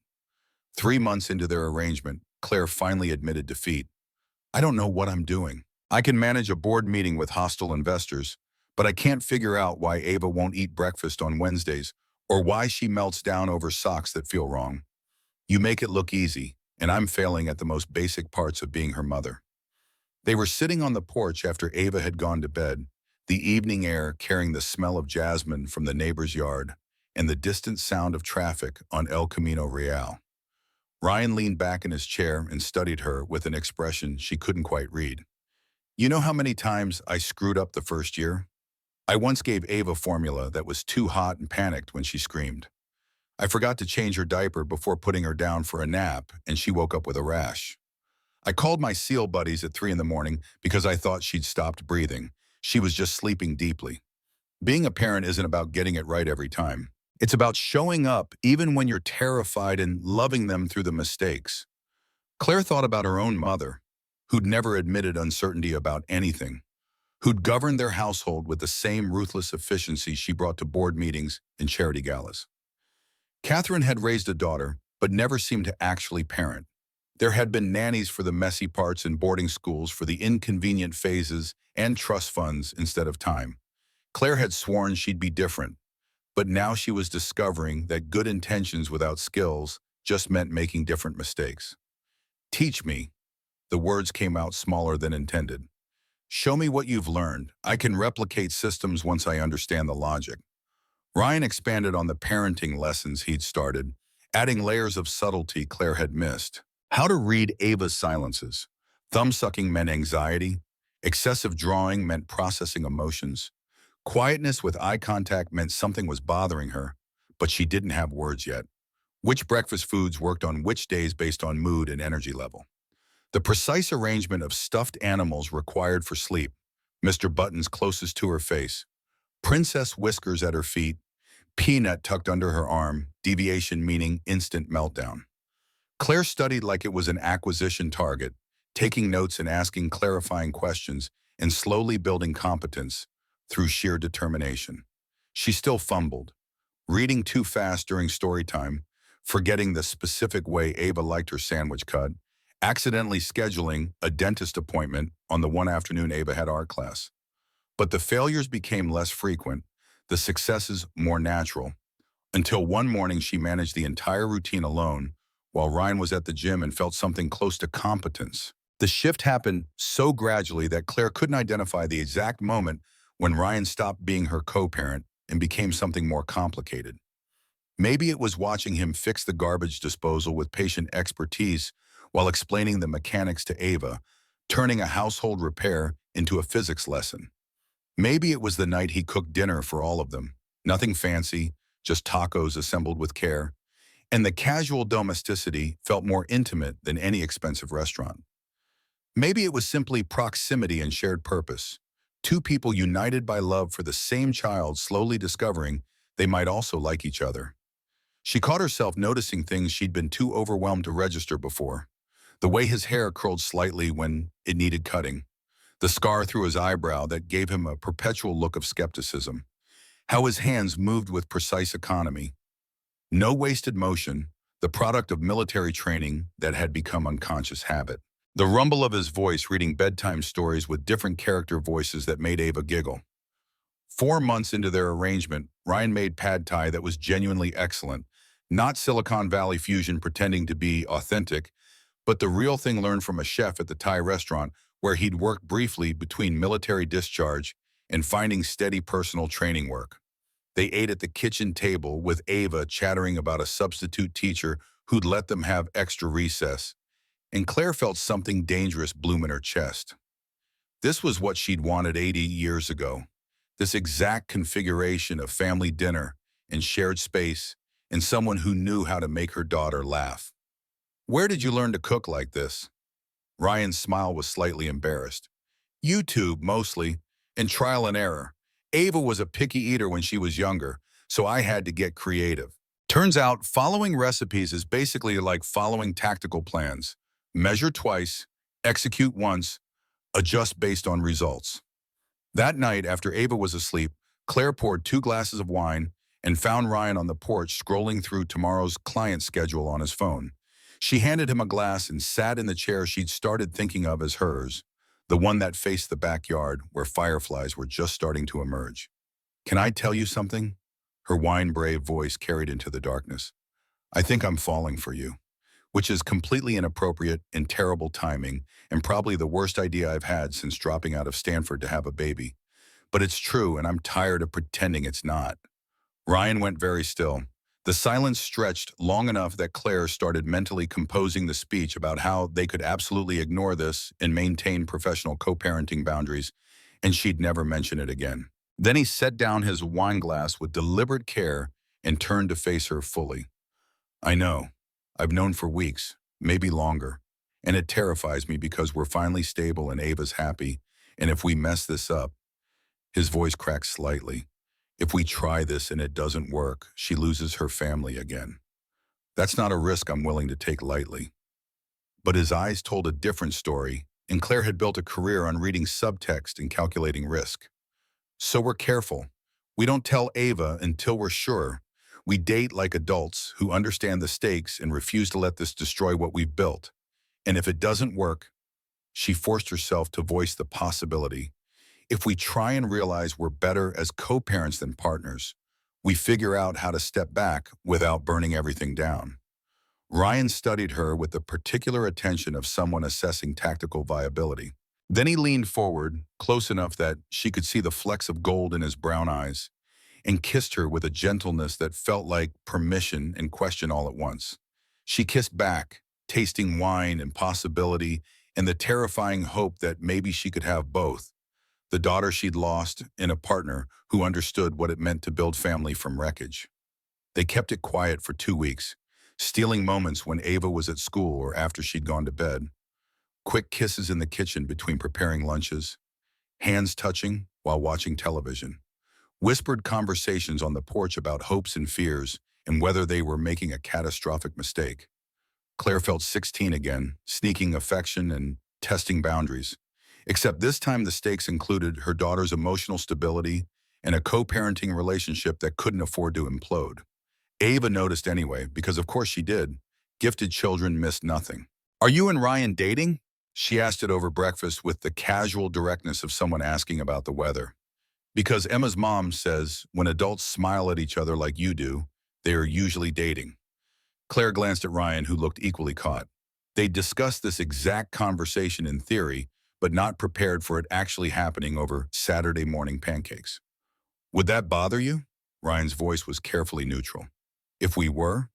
3 months into their arrangement, Claire finally admitted defeat. "I don't know what I'm doing. I can manage a board meeting with hostile investors, but I can't figure out why Ava won't eat breakfast on Wednesdays or why she melts down over socks that feel wrong. You make it look easy, and I'm failing at the most basic parts of being her mother." They were sitting on the porch after Ava had gone to bed, the evening air carrying the smell of jasmine from the neighbor's yard and the distant sound of traffic on El Camino Real. Ryan leaned back in his chair and studied her with an expression she couldn't quite read. "You know how many times I screwed up the first year? I once gave Ava formula that was too hot and panicked when she screamed. I forgot to change her diaper before putting her down for a nap, and she woke up with a rash. I called my SEAL buddies at 3 in the morning because I thought she'd stopped breathing. She was just sleeping deeply." Being a parent isn't about getting it right every time. It's about showing up even when you're terrified and loving them through the mistakes. Claire thought about her own mother, who'd never admitted uncertainty about anything, who'd governed their household with the same ruthless efficiency she brought to board meetings and charity galas. Catherine had raised a daughter, but never seemed to actually parent. There had been nannies for the messy parts and boarding schools for the inconvenient phases and trust funds instead of time. Claire had sworn she'd be different, but now she was discovering that good intentions without skills just meant making different mistakes. Teach me. The words came out smaller than intended. Show me what you've learned. I can replicate systems once I understand the logic. Ryan expanded on the parenting lessons he'd started, adding layers of subtlety Claire had missed. How to read Ava's silences. Thumb-sucking meant anxiety. Excessive drawing meant processing emotions. Quietness with eye contact meant something was bothering her, but she didn't have words yet. Which breakfast foods worked on which days based on mood and energy level. The precise arrangement of stuffed animals required for sleep. Mr. Buttons closest to her face. Princess whiskers at her feet. Peanut tucked under her arm, deviation meaning instant meltdown. Claire studied like it was an acquisition target, taking notes and asking clarifying questions, and slowly building competence through sheer determination. She still fumbled, reading too fast during story time, forgetting the specific way Ava liked her sandwich cut, accidentally scheduling a dentist appointment on the one afternoon Ava had art class. But the failures became less frequent, the successes more natural, until one morning she managed the entire routine alone while Ryan was at the gym and felt something close to competence. The shift happened so gradually that Claire couldn't identify the exact moment when Ryan stopped being her co-parent and became something more complicated. Maybe it was watching him fix the garbage disposal with patient expertise while explaining the mechanics to Ava, turning a household repair into a physics lesson. Maybe it was the night he cooked dinner for all of them. Nothing fancy, just tacos assembled with care. And the casual domesticity felt more intimate than any expensive restaurant. Maybe it was simply proximity and shared purpose. Two people united by love for the same child slowly discovering they might also like each other. She caught herself noticing things she'd been too overwhelmed to register before. The way his hair curled slightly when it needed cutting. The scar through his eyebrow that gave him a perpetual look of skepticism. How his hands moved with precise economy. No wasted motion, the product of military training that had become unconscious habit. The rumble of his voice reading bedtime stories with different character voices that made Ava giggle. 4 months into their arrangement, Ryan made pad thai that was genuinely excellent. Not Silicon Valley fusion pretending to be authentic, but the real thing learned from a chef at the Thai restaurant where he'd worked briefly between military discharge and finding steady personal training work. They ate at the kitchen table with Ava chattering about a substitute teacher who'd let them have extra recess, and Claire felt something dangerous bloom in her chest. This was what she'd wanted 80 years ago. This exact configuration of family dinner and shared space and someone who knew how to make her daughter laugh. Where did you learn to cook like this? Ryan's smile was slightly embarrassed. YouTube, mostly, and trial and error. Ava was a picky eater when she was younger, so I had to get creative. Turns out, following recipes is basically like following tactical plans. Measure twice, execute once, adjust based on results. That night, after Ava was asleep, Claire poured 2 glasses of wine and found Ryan on the porch scrolling through tomorrow's client schedule on his phone. She handed him a glass and sat in the chair she'd started thinking of as hers, the one that faced the backyard where fireflies were just starting to emerge. Can I tell you something? Her wine-brave voice carried into the darkness. I think I'm falling for you, which is completely inappropriate and terrible timing and probably the worst idea I've had since dropping out of Stanford to have a baby. But it's true and I'm tired of pretending it's not. Ryan went very still. The silence stretched long enough that Claire started mentally composing the speech about how they could absolutely ignore this and maintain professional co-parenting boundaries, and she'd never mention it again. Then he set down his wine glass with deliberate care and turned to face her fully. I know. I've known for weeks, maybe longer, and it terrifies me because we're finally stable and Ava's happy, and if we mess this up, his voice cracked slightly. If we try this and it doesn't work, she loses her family again. That's not a risk I'm willing to take lightly. But his eyes told a different story, and Claire had built a career on reading subtext and calculating risk. So we're careful. We don't tell Ava until we're sure. We date like adults who understand the stakes and refuse to let this destroy what we've built. And if it doesn't work, she forced herself to voice the possibility. If we try and realize we're better as co-parents than partners, we figure out how to step back without burning everything down. Ryan studied her with the particular attention of someone assessing tactical viability. Then he leaned forward, close enough that she could see the flecks of gold in his brown eyes, and kissed her with a gentleness that felt like permission and question all at once. She kissed back, tasting wine and possibility and the terrifying hope that maybe she could have both, the daughter she'd lost and a partner who understood what it meant to build family from wreckage. They kept it quiet for 2 weeks, stealing moments when Ava was at school or after she'd gone to bed. Quick kisses in the kitchen between preparing lunches, hands touching while watching television. Whispered conversations on the porch about hopes and fears and whether they were making a catastrophic mistake. Claire felt 16 again, sneaking affection and testing boundaries. Except this time the stakes included her daughter's emotional stability and a co-parenting relationship that couldn't afford to implode. Ava noticed anyway, because of course she did. Gifted children missed nothing. "Are you and Ryan dating?" She asked it over breakfast with the casual directness of someone asking about the weather. Because Emma's mom says when adults smile at each other like you do, they are usually dating. Claire glanced at Ryan, who looked equally caught. They discussed this exact conversation in theory, but not prepared for it actually happening over Saturday morning pancakes. "Would that bother you?" Ryan's voice was carefully neutral. "If we were?"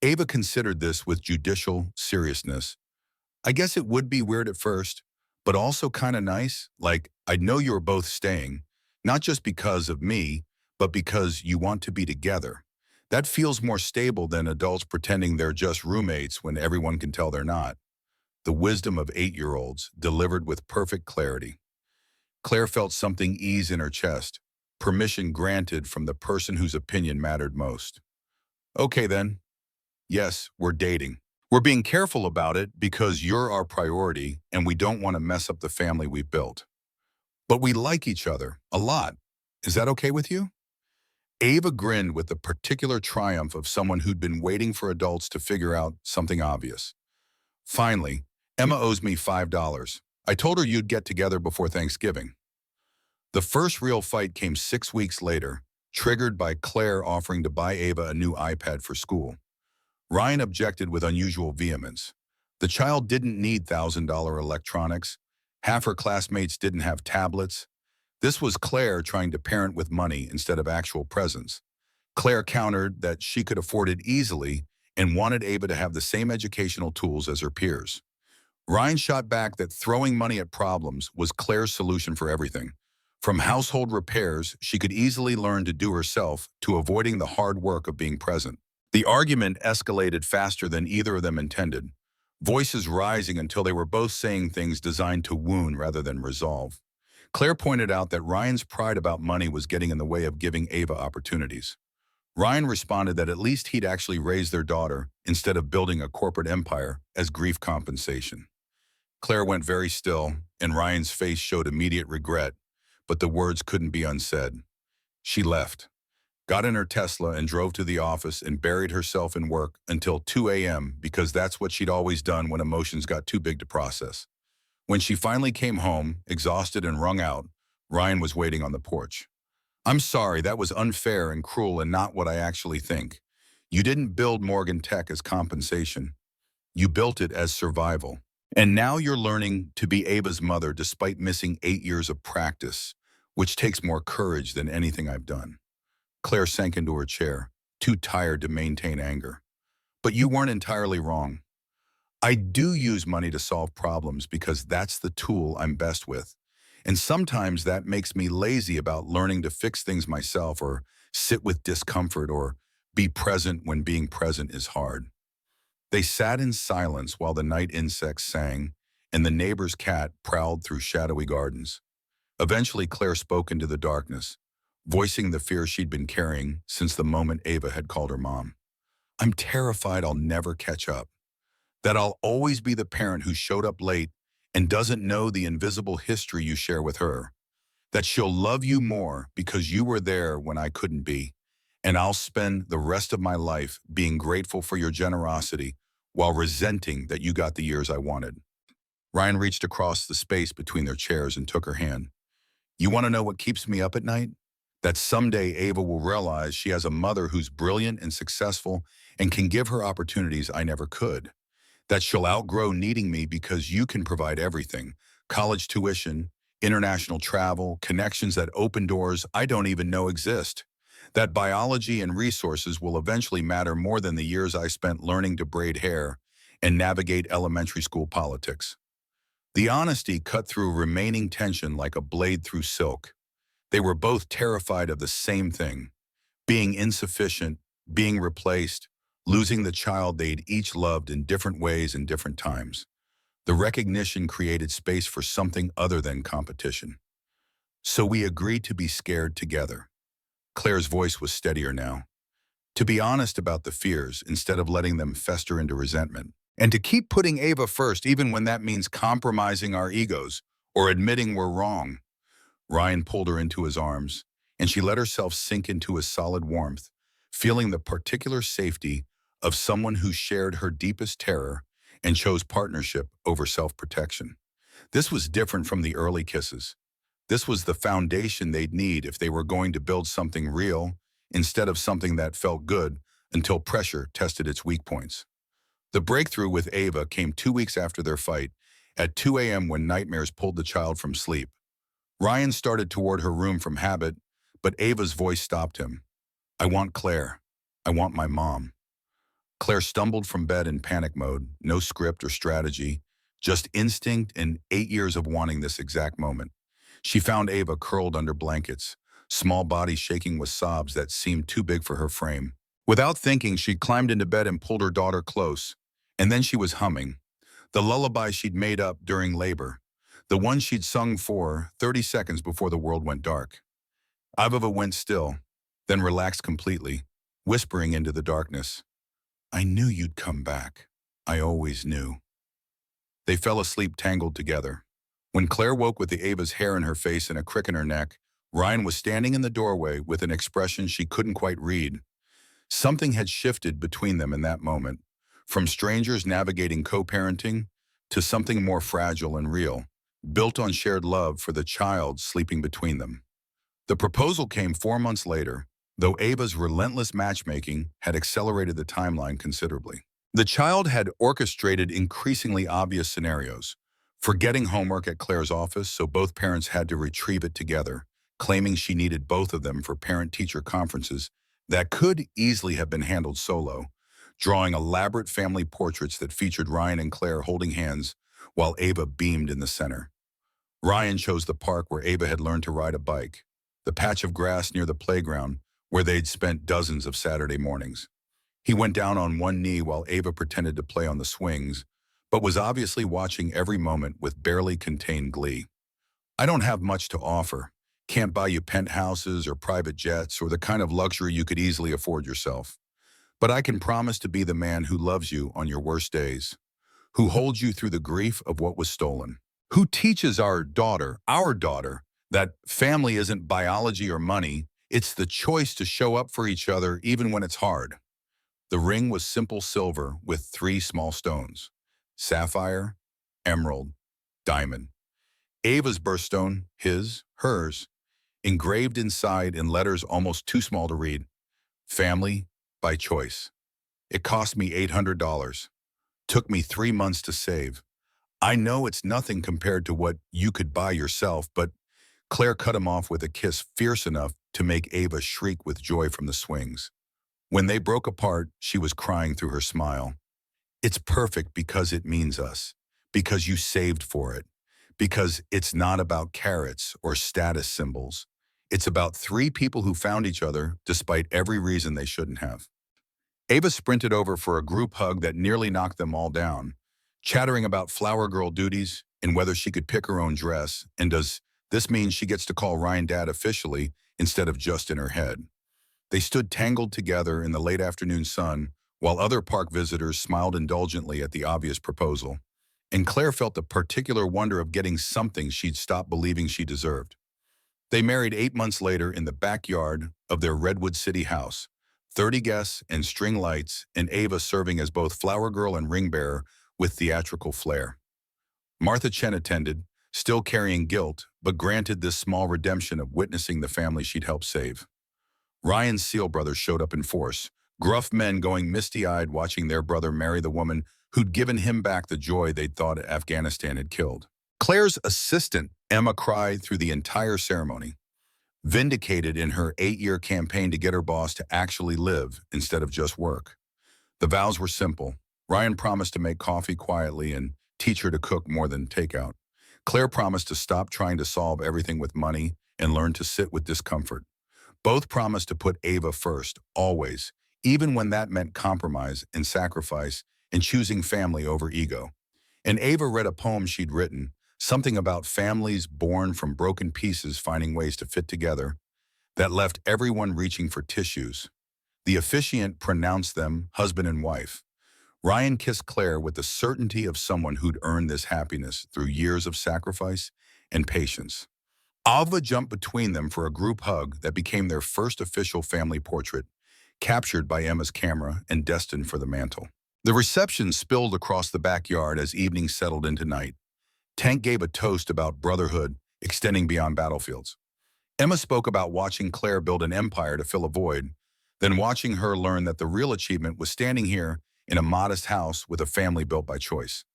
Ava considered this with judicial seriousness. "I guess it would be weird at first, but also kind of nice. Like, I'd know you were both staying, not just because of me, but because you want to be together. That feels more stable than adults pretending they're just roommates when everyone can tell they're not." The wisdom of 8-year-olds delivered with perfect clarity. Claire felt something ease in her chest, permission granted from the person whose opinion mattered most. "Okay then. Yes, we're dating. We're being careful about it because you're our priority and we don't want to mess up the family we've built. But we like each other a lot. Is that okay with you?" Ava grinned with the particular triumph of someone who'd been waiting for adults to figure out something obvious. "Finally, Emma owes me $5. I told her you'd get together before Thanksgiving." The first real fight came 6 weeks later, triggered by Claire offering to buy Ava a new iPad for school. Ryan objected with unusual vehemence. The child didn't need $1,000 electronics. Half her classmates didn't have tablets. This was Claire trying to parent with money instead of actual presents. Claire countered that she could afford it easily and wanted Ava to have the same educational tools as her peers. Ryan shot back that throwing money at problems was Claire's solution for everything. From household repairs she could easily learn to do herself to avoiding the hard work of being present. The argument escalated faster than either of them intended, voices rising until they were both saying things designed to wound rather than resolve. Claire pointed out that Ryan's pride about money was getting in the way of giving Ava opportunities. Ryan responded that at least he'd actually raised their daughter instead of building a corporate empire as grief compensation. Claire went very still, and Ryan's face showed immediate regret, but the words couldn't be unsaid. She left, got in her Tesla and drove to the office and buried herself in work until 2 a.m. because that's what she'd always done when emotions got too big to process. When she finally came home, exhausted and wrung out, Ryan was waiting on the porch. "I'm sorry, that was unfair and cruel and not what I actually think. You didn't build Morgan Tech as compensation. You built it as survival. And now you're learning to be Ava's mother despite missing 8 years of practice, which takes more courage than anything I've done." Claire sank into her chair, too tired to maintain anger. "But you weren't entirely wrong. I do use money to solve problems because that's the tool I'm best with. And sometimes that makes me lazy about learning to fix things myself or sit with discomfort or be present when being present is hard." They sat in silence while the night insects sang and the neighbor's cat prowled through shadowy gardens. Eventually, Claire spoke into the darkness, voicing the fear she'd been carrying since the moment Ava had called her mom. "I'm terrified I'll never catch up. That I'll always be the parent who showed up late and doesn't know the invisible history you share with her. That she'll love you more because you were there when I couldn't be. And I'll spend the rest of my life being grateful for your generosity while resenting that you got the years I wanted. Ryan reached across the space between their chairs and took her hand. You want to know what keeps me up at night? That someday Ava will realize she has a mother who's brilliant and successful and can give her opportunities I never could. That she'll outgrow needing me because you can provide everything: college tuition, international travel, connections that open doors I don't even know exist. That biology and resources will eventually matter more than the years I spent learning to braid hair and navigate elementary school politics. The honesty cut through remaining tension like a blade through silk. They were both terrified of the same thing: being insufficient, being replaced, losing the child they'd each loved in different ways and different times. The recognition created space for something other than competition. So we agreed to be scared together. Claire's voice was steadier now. To be honest about the fears instead of letting them fester into resentment. And to keep putting Ava first even when that means compromising our egos or admitting we're wrong. Ryan pulled her into his arms, and she let herself sink into his solid warmth, feeling the particular safety of someone who shared her deepest terror and chose partnership over self-protection. This was different from the early kisses. This was the foundation they'd need if they were going to build something real instead of something that felt good until pressure tested its weak points. The breakthrough with Ava came 2 weeks after their fight, at 2 a.m. when nightmares pulled the child from sleep. Ryan started toward her room from habit, but Ava's voice stopped him. I want Claire. I want my mom. Claire stumbled from bed in panic mode, no script or strategy, just instinct and 8 years of wanting this exact moment. She found Ava curled under blankets, small body shaking with sobs that seemed too big for her frame. Without thinking, she climbed into bed and pulled her daughter close, and then she was humming. The lullaby she'd made up during labor, the one she'd sung for 30 seconds before the world went dark. Ava went still, then relaxed completely, whispering into the darkness, I knew you'd come back. I always knew. They fell asleep tangled together. When Claire woke with the Ava's hair in her face and a crick in her neck, Ryan was standing in the doorway with an expression she couldn't quite read. Something had shifted between them in that moment, from strangers navigating co-parenting to something more fragile and real, built on shared love for the child sleeping between them. The proposal came 4 months later, though Ava's relentless matchmaking had accelerated the timeline considerably. The child had orchestrated increasingly obvious scenarios, forgetting homework at Claire's office so both parents had to retrieve it together, claiming she needed both of them for parent-teacher conferences that could easily have been handled solo, drawing elaborate family portraits that featured Ryan and Claire holding hands while Ava beamed in the center. Ryan chose the park where Ava had learned to ride a bike, the patch of grass near the playground where they'd spent dozens of Saturday mornings. He went down on one knee while Ava pretended to play on the swings, but was obviously watching every moment with barely contained glee. I don't have much to offer. Can't buy you penthouses or private jets or the kind of luxury you could easily afford yourself. But I can promise to be the man who loves you on your worst days, who holds you through the grief of what was stolen, who teaches our daughter, that family isn't biology or money, it's the choice to show up for each other even when it's hard. The ring was simple silver with 3 small stones: sapphire, emerald, diamond. Ava's birthstone, his, hers, engraved inside in letters almost too small to read. Family by choice. It cost me $800. Took me 3 months to save. I know it's nothing compared to what you could buy yourself, but Claire cut him off with a kiss fierce enough to make Ava shriek with joy from the swings. When they broke apart, she was crying through her smile. It's perfect because it means us, because you saved for it, because it's not about carrots or status symbols. It's about 3 people who found each other despite every reason they shouldn't have. Ava sprinted over for a group hug that nearly knocked them all down, chattering about flower girl duties and whether she could pick her own dress, and does this mean she gets to call Ryan Dad officially instead of just in her head. They stood tangled together in the late afternoon sun while other park visitors smiled indulgently at the obvious proposal, and Claire felt the particular wonder of getting something she'd stopped believing she deserved. They married 8 months later in the backyard of their Redwood City house, 30 guests and string lights, and Ava serving as both flower girl and ring bearer with theatrical flair. Martha Chen attended, still carrying guilt, but granted this small redemption of witnessing the family she'd helped save. Ryan's Seal brothers showed up in force, gruff men going misty-eyed watching their brother marry the woman who'd given him back the joy they'd thought Afghanistan had killed. Claire's assistant, Emma, cried through the entire ceremony, vindicated in her 8-year campaign to get her boss to actually live instead of just work. The vows were simple. Ryan promised to make coffee quietly and teach her to cook more than takeout. Claire promised to stop trying to solve everything with money and learn to sit with discomfort. Both promised to put Ava first, always, even when that meant compromise and sacrifice and choosing family over ego. And Ava read a poem she'd written, something about families born from broken pieces finding ways to fit together, that left everyone reaching for tissues. The officiant pronounced them husband and wife. Ryan kissed Claire with the certainty of someone who'd earned this happiness through years of sacrifice and patience. Ava jumped between them for a group hug that became their first official family portrait, captured by Emma's camera and destined for the mantle. The reception spilled across the backyard as evening settled into night. Tank gave a toast about brotherhood extending beyond battlefields. Emma spoke about watching Claire build an empire to fill a void, then watching her learn that the real achievement was standing here in a modest house with a family built by choice.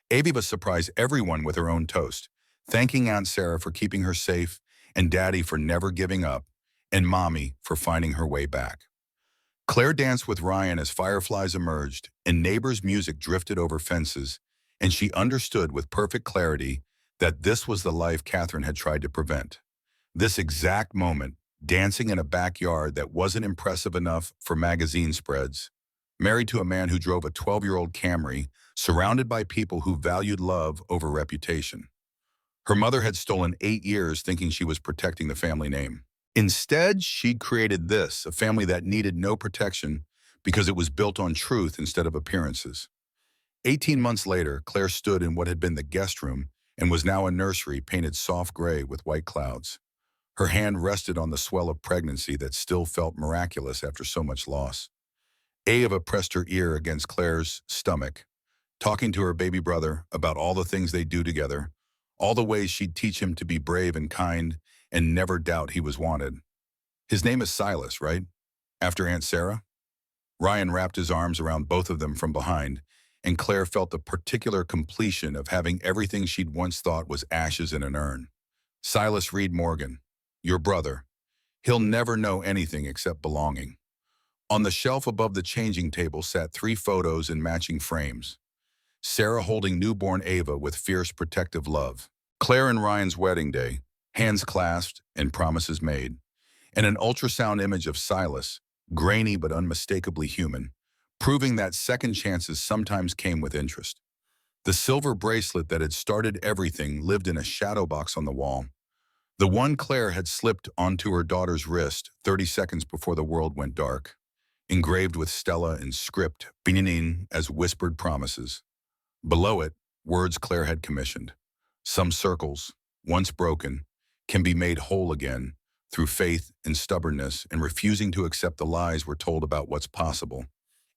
Aviva surprised everyone with her own toast, thanking Aunt Sarah for keeping her safe, and Daddy for never giving up, and Mommy for finding her way back. Claire danced with Ryan as fireflies emerged, and neighbors' music drifted over fences, and she understood with perfect clarity that this was the life Catherine had tried to prevent. This exact moment, dancing in a backyard that wasn't impressive enough for magazine spreads, married to a man who drove a 12-year-old Camry, surrounded by people who valued love over reputation. Her mother had stolen 8 years thinking she was protecting the family name. Instead, she'd created this, a family that needed no protection because it was built on truth instead of appearances. 18 months later, Claire stood in what had been the guest room and was now a nursery painted soft gray with white clouds. Her hand rested on the swell of pregnancy that still felt miraculous after so much loss. Ava pressed her ear against Claire's stomach, talking to her baby brother about all the things they'd do together, all the ways she'd teach him to be brave and kind and never doubt he was wanted. His name is Silas, right? After Aunt Sarah? Ryan wrapped his arms around both of them from behind, and Claire felt the particular completion of having everything she'd once thought was ashes in an urn. Silas Reed Morgan, your brother. He'll never know anything except belonging. On the shelf above the changing table sat 3 photos in matching frames. Sarah holding newborn Ava with fierce protective love. Claire and Ryan's wedding day, hands clasped and promises made. And an ultrasound image of Silas, grainy but unmistakably human, proving that second chances sometimes came with interest. The silver bracelet that had started everything lived in a shadow box on the wall. The one Claire had slipped onto her daughter's wrist 30 seconds before the world went dark, engraved with Stella in script, beginning as whispered promises. Below it, words Claire had commissioned. Some circles, once broken, can be made whole again through faith and stubbornness and refusing to accept the lies we're told about what's possible.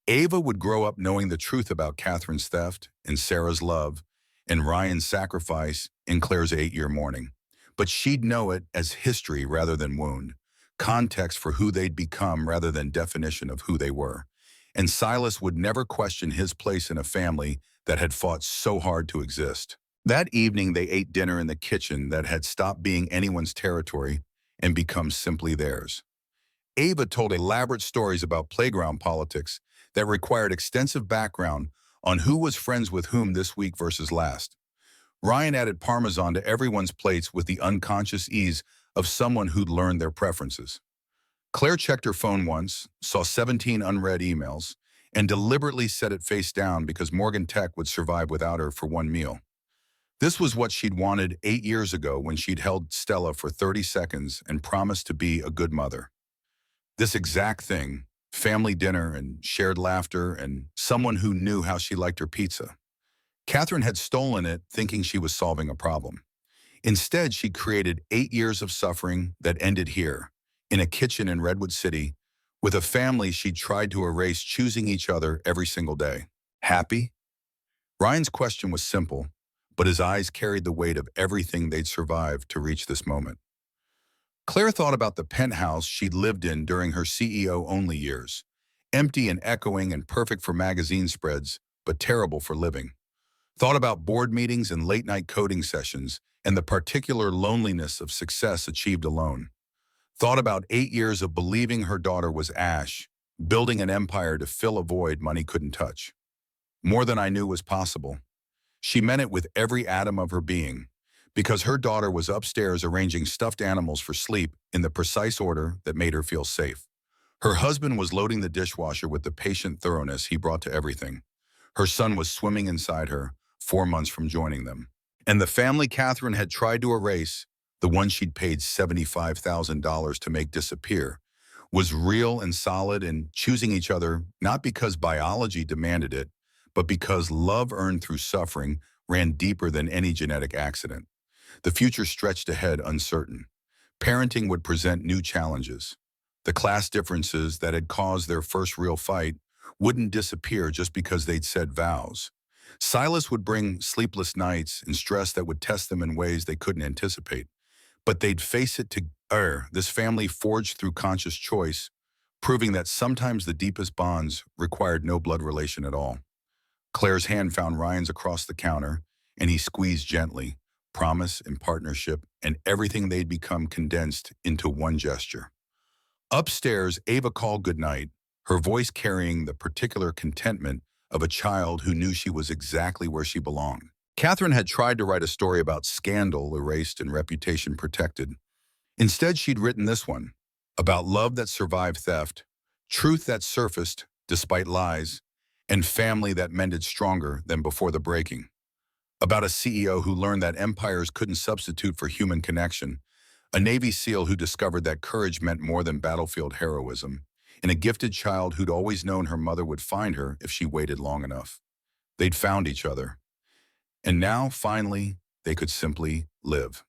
Ava would grow up knowing the truth about Catherine's theft and Sarah's love and Ryan's sacrifice in Claire's 8-year mourning. But she'd know it as history rather than wound, context for who they'd become rather than definition of who they were. And Silas would never question his place in a family that had fought so hard to exist. That evening, they ate dinner in the kitchen that had stopped being anyone's territory and become simply theirs. Ava told elaborate stories about playground politics that required extensive background on who was friends with whom this week versus last. Ryan added Parmesan to everyone's plates with the unconscious ease of someone who'd learned their preferences. Claire checked her phone once, saw 17 unread emails, and deliberately set it face down because Morgan Tech would survive without her for one meal. This was what she'd wanted 8 years ago when she'd held Stella for 30 seconds and promised to be a good mother. This exact thing, family dinner and shared laughter, and someone who knew how she liked her pizza. Catherine had stolen it thinking she was solving a problem. Instead, she created 8 years of suffering that ended here, in a kitchen in Redwood City, with a family she tried to erase, choosing each other every single day. Happy? Ryan's question was simple, but his eyes carried the weight of everything they'd survived to reach this moment. Claire thought about the penthouse she'd lived in during her CEO-only years, empty and echoing and perfect for magazine spreads, but terrible for living. Thought about board meetings and late-night coding sessions and the particular loneliness of success achieved alone. Thought about 8 years of believing her daughter was Ash, building an empire to fill a void money couldn't touch. More than I knew was possible. She meant it with every atom of her being, because her daughter was upstairs arranging stuffed animals for sleep in the precise order that made her feel safe. Her husband was loading the dishwasher with the patient thoroughness he brought to everything. Her son was swimming inside her, 4 months from joining them. And the family Catherine had tried to erase, the one she'd paid $75,000 to make disappear, was real and solid and choosing each other not because biology demanded it, but because love earned through suffering ran deeper than any genetic accident. The future stretched ahead uncertain. Parenting would present new challenges. The class differences that had caused their first real fight wouldn't disappear just because they'd said vows. Silas would bring sleepless nights and stress that would test them in ways they couldn't anticipate. But they'd face it together, this family forged through conscious choice, proving that sometimes the deepest bonds required no blood relation at all. Claire's hand found Ryan's across the counter, and he squeezed gently, promise and partnership and everything they'd become condensed into one gesture. Upstairs, Ava called goodnight, her voice carrying the particular contentment of a child who knew she was exactly where she belonged. Catherine had tried to write a story about scandal erased and reputation protected. Instead, she'd written this one, about love that survived theft, truth that surfaced despite lies, and family that mended stronger than before the breaking. About a CEO who learned that empires couldn't substitute for human connection, a Navy SEAL who discovered that courage meant more than battlefield heroism, and a gifted child who'd always known her mother would find her if she waited long enough. They'd found each other. And now, finally, they could simply live.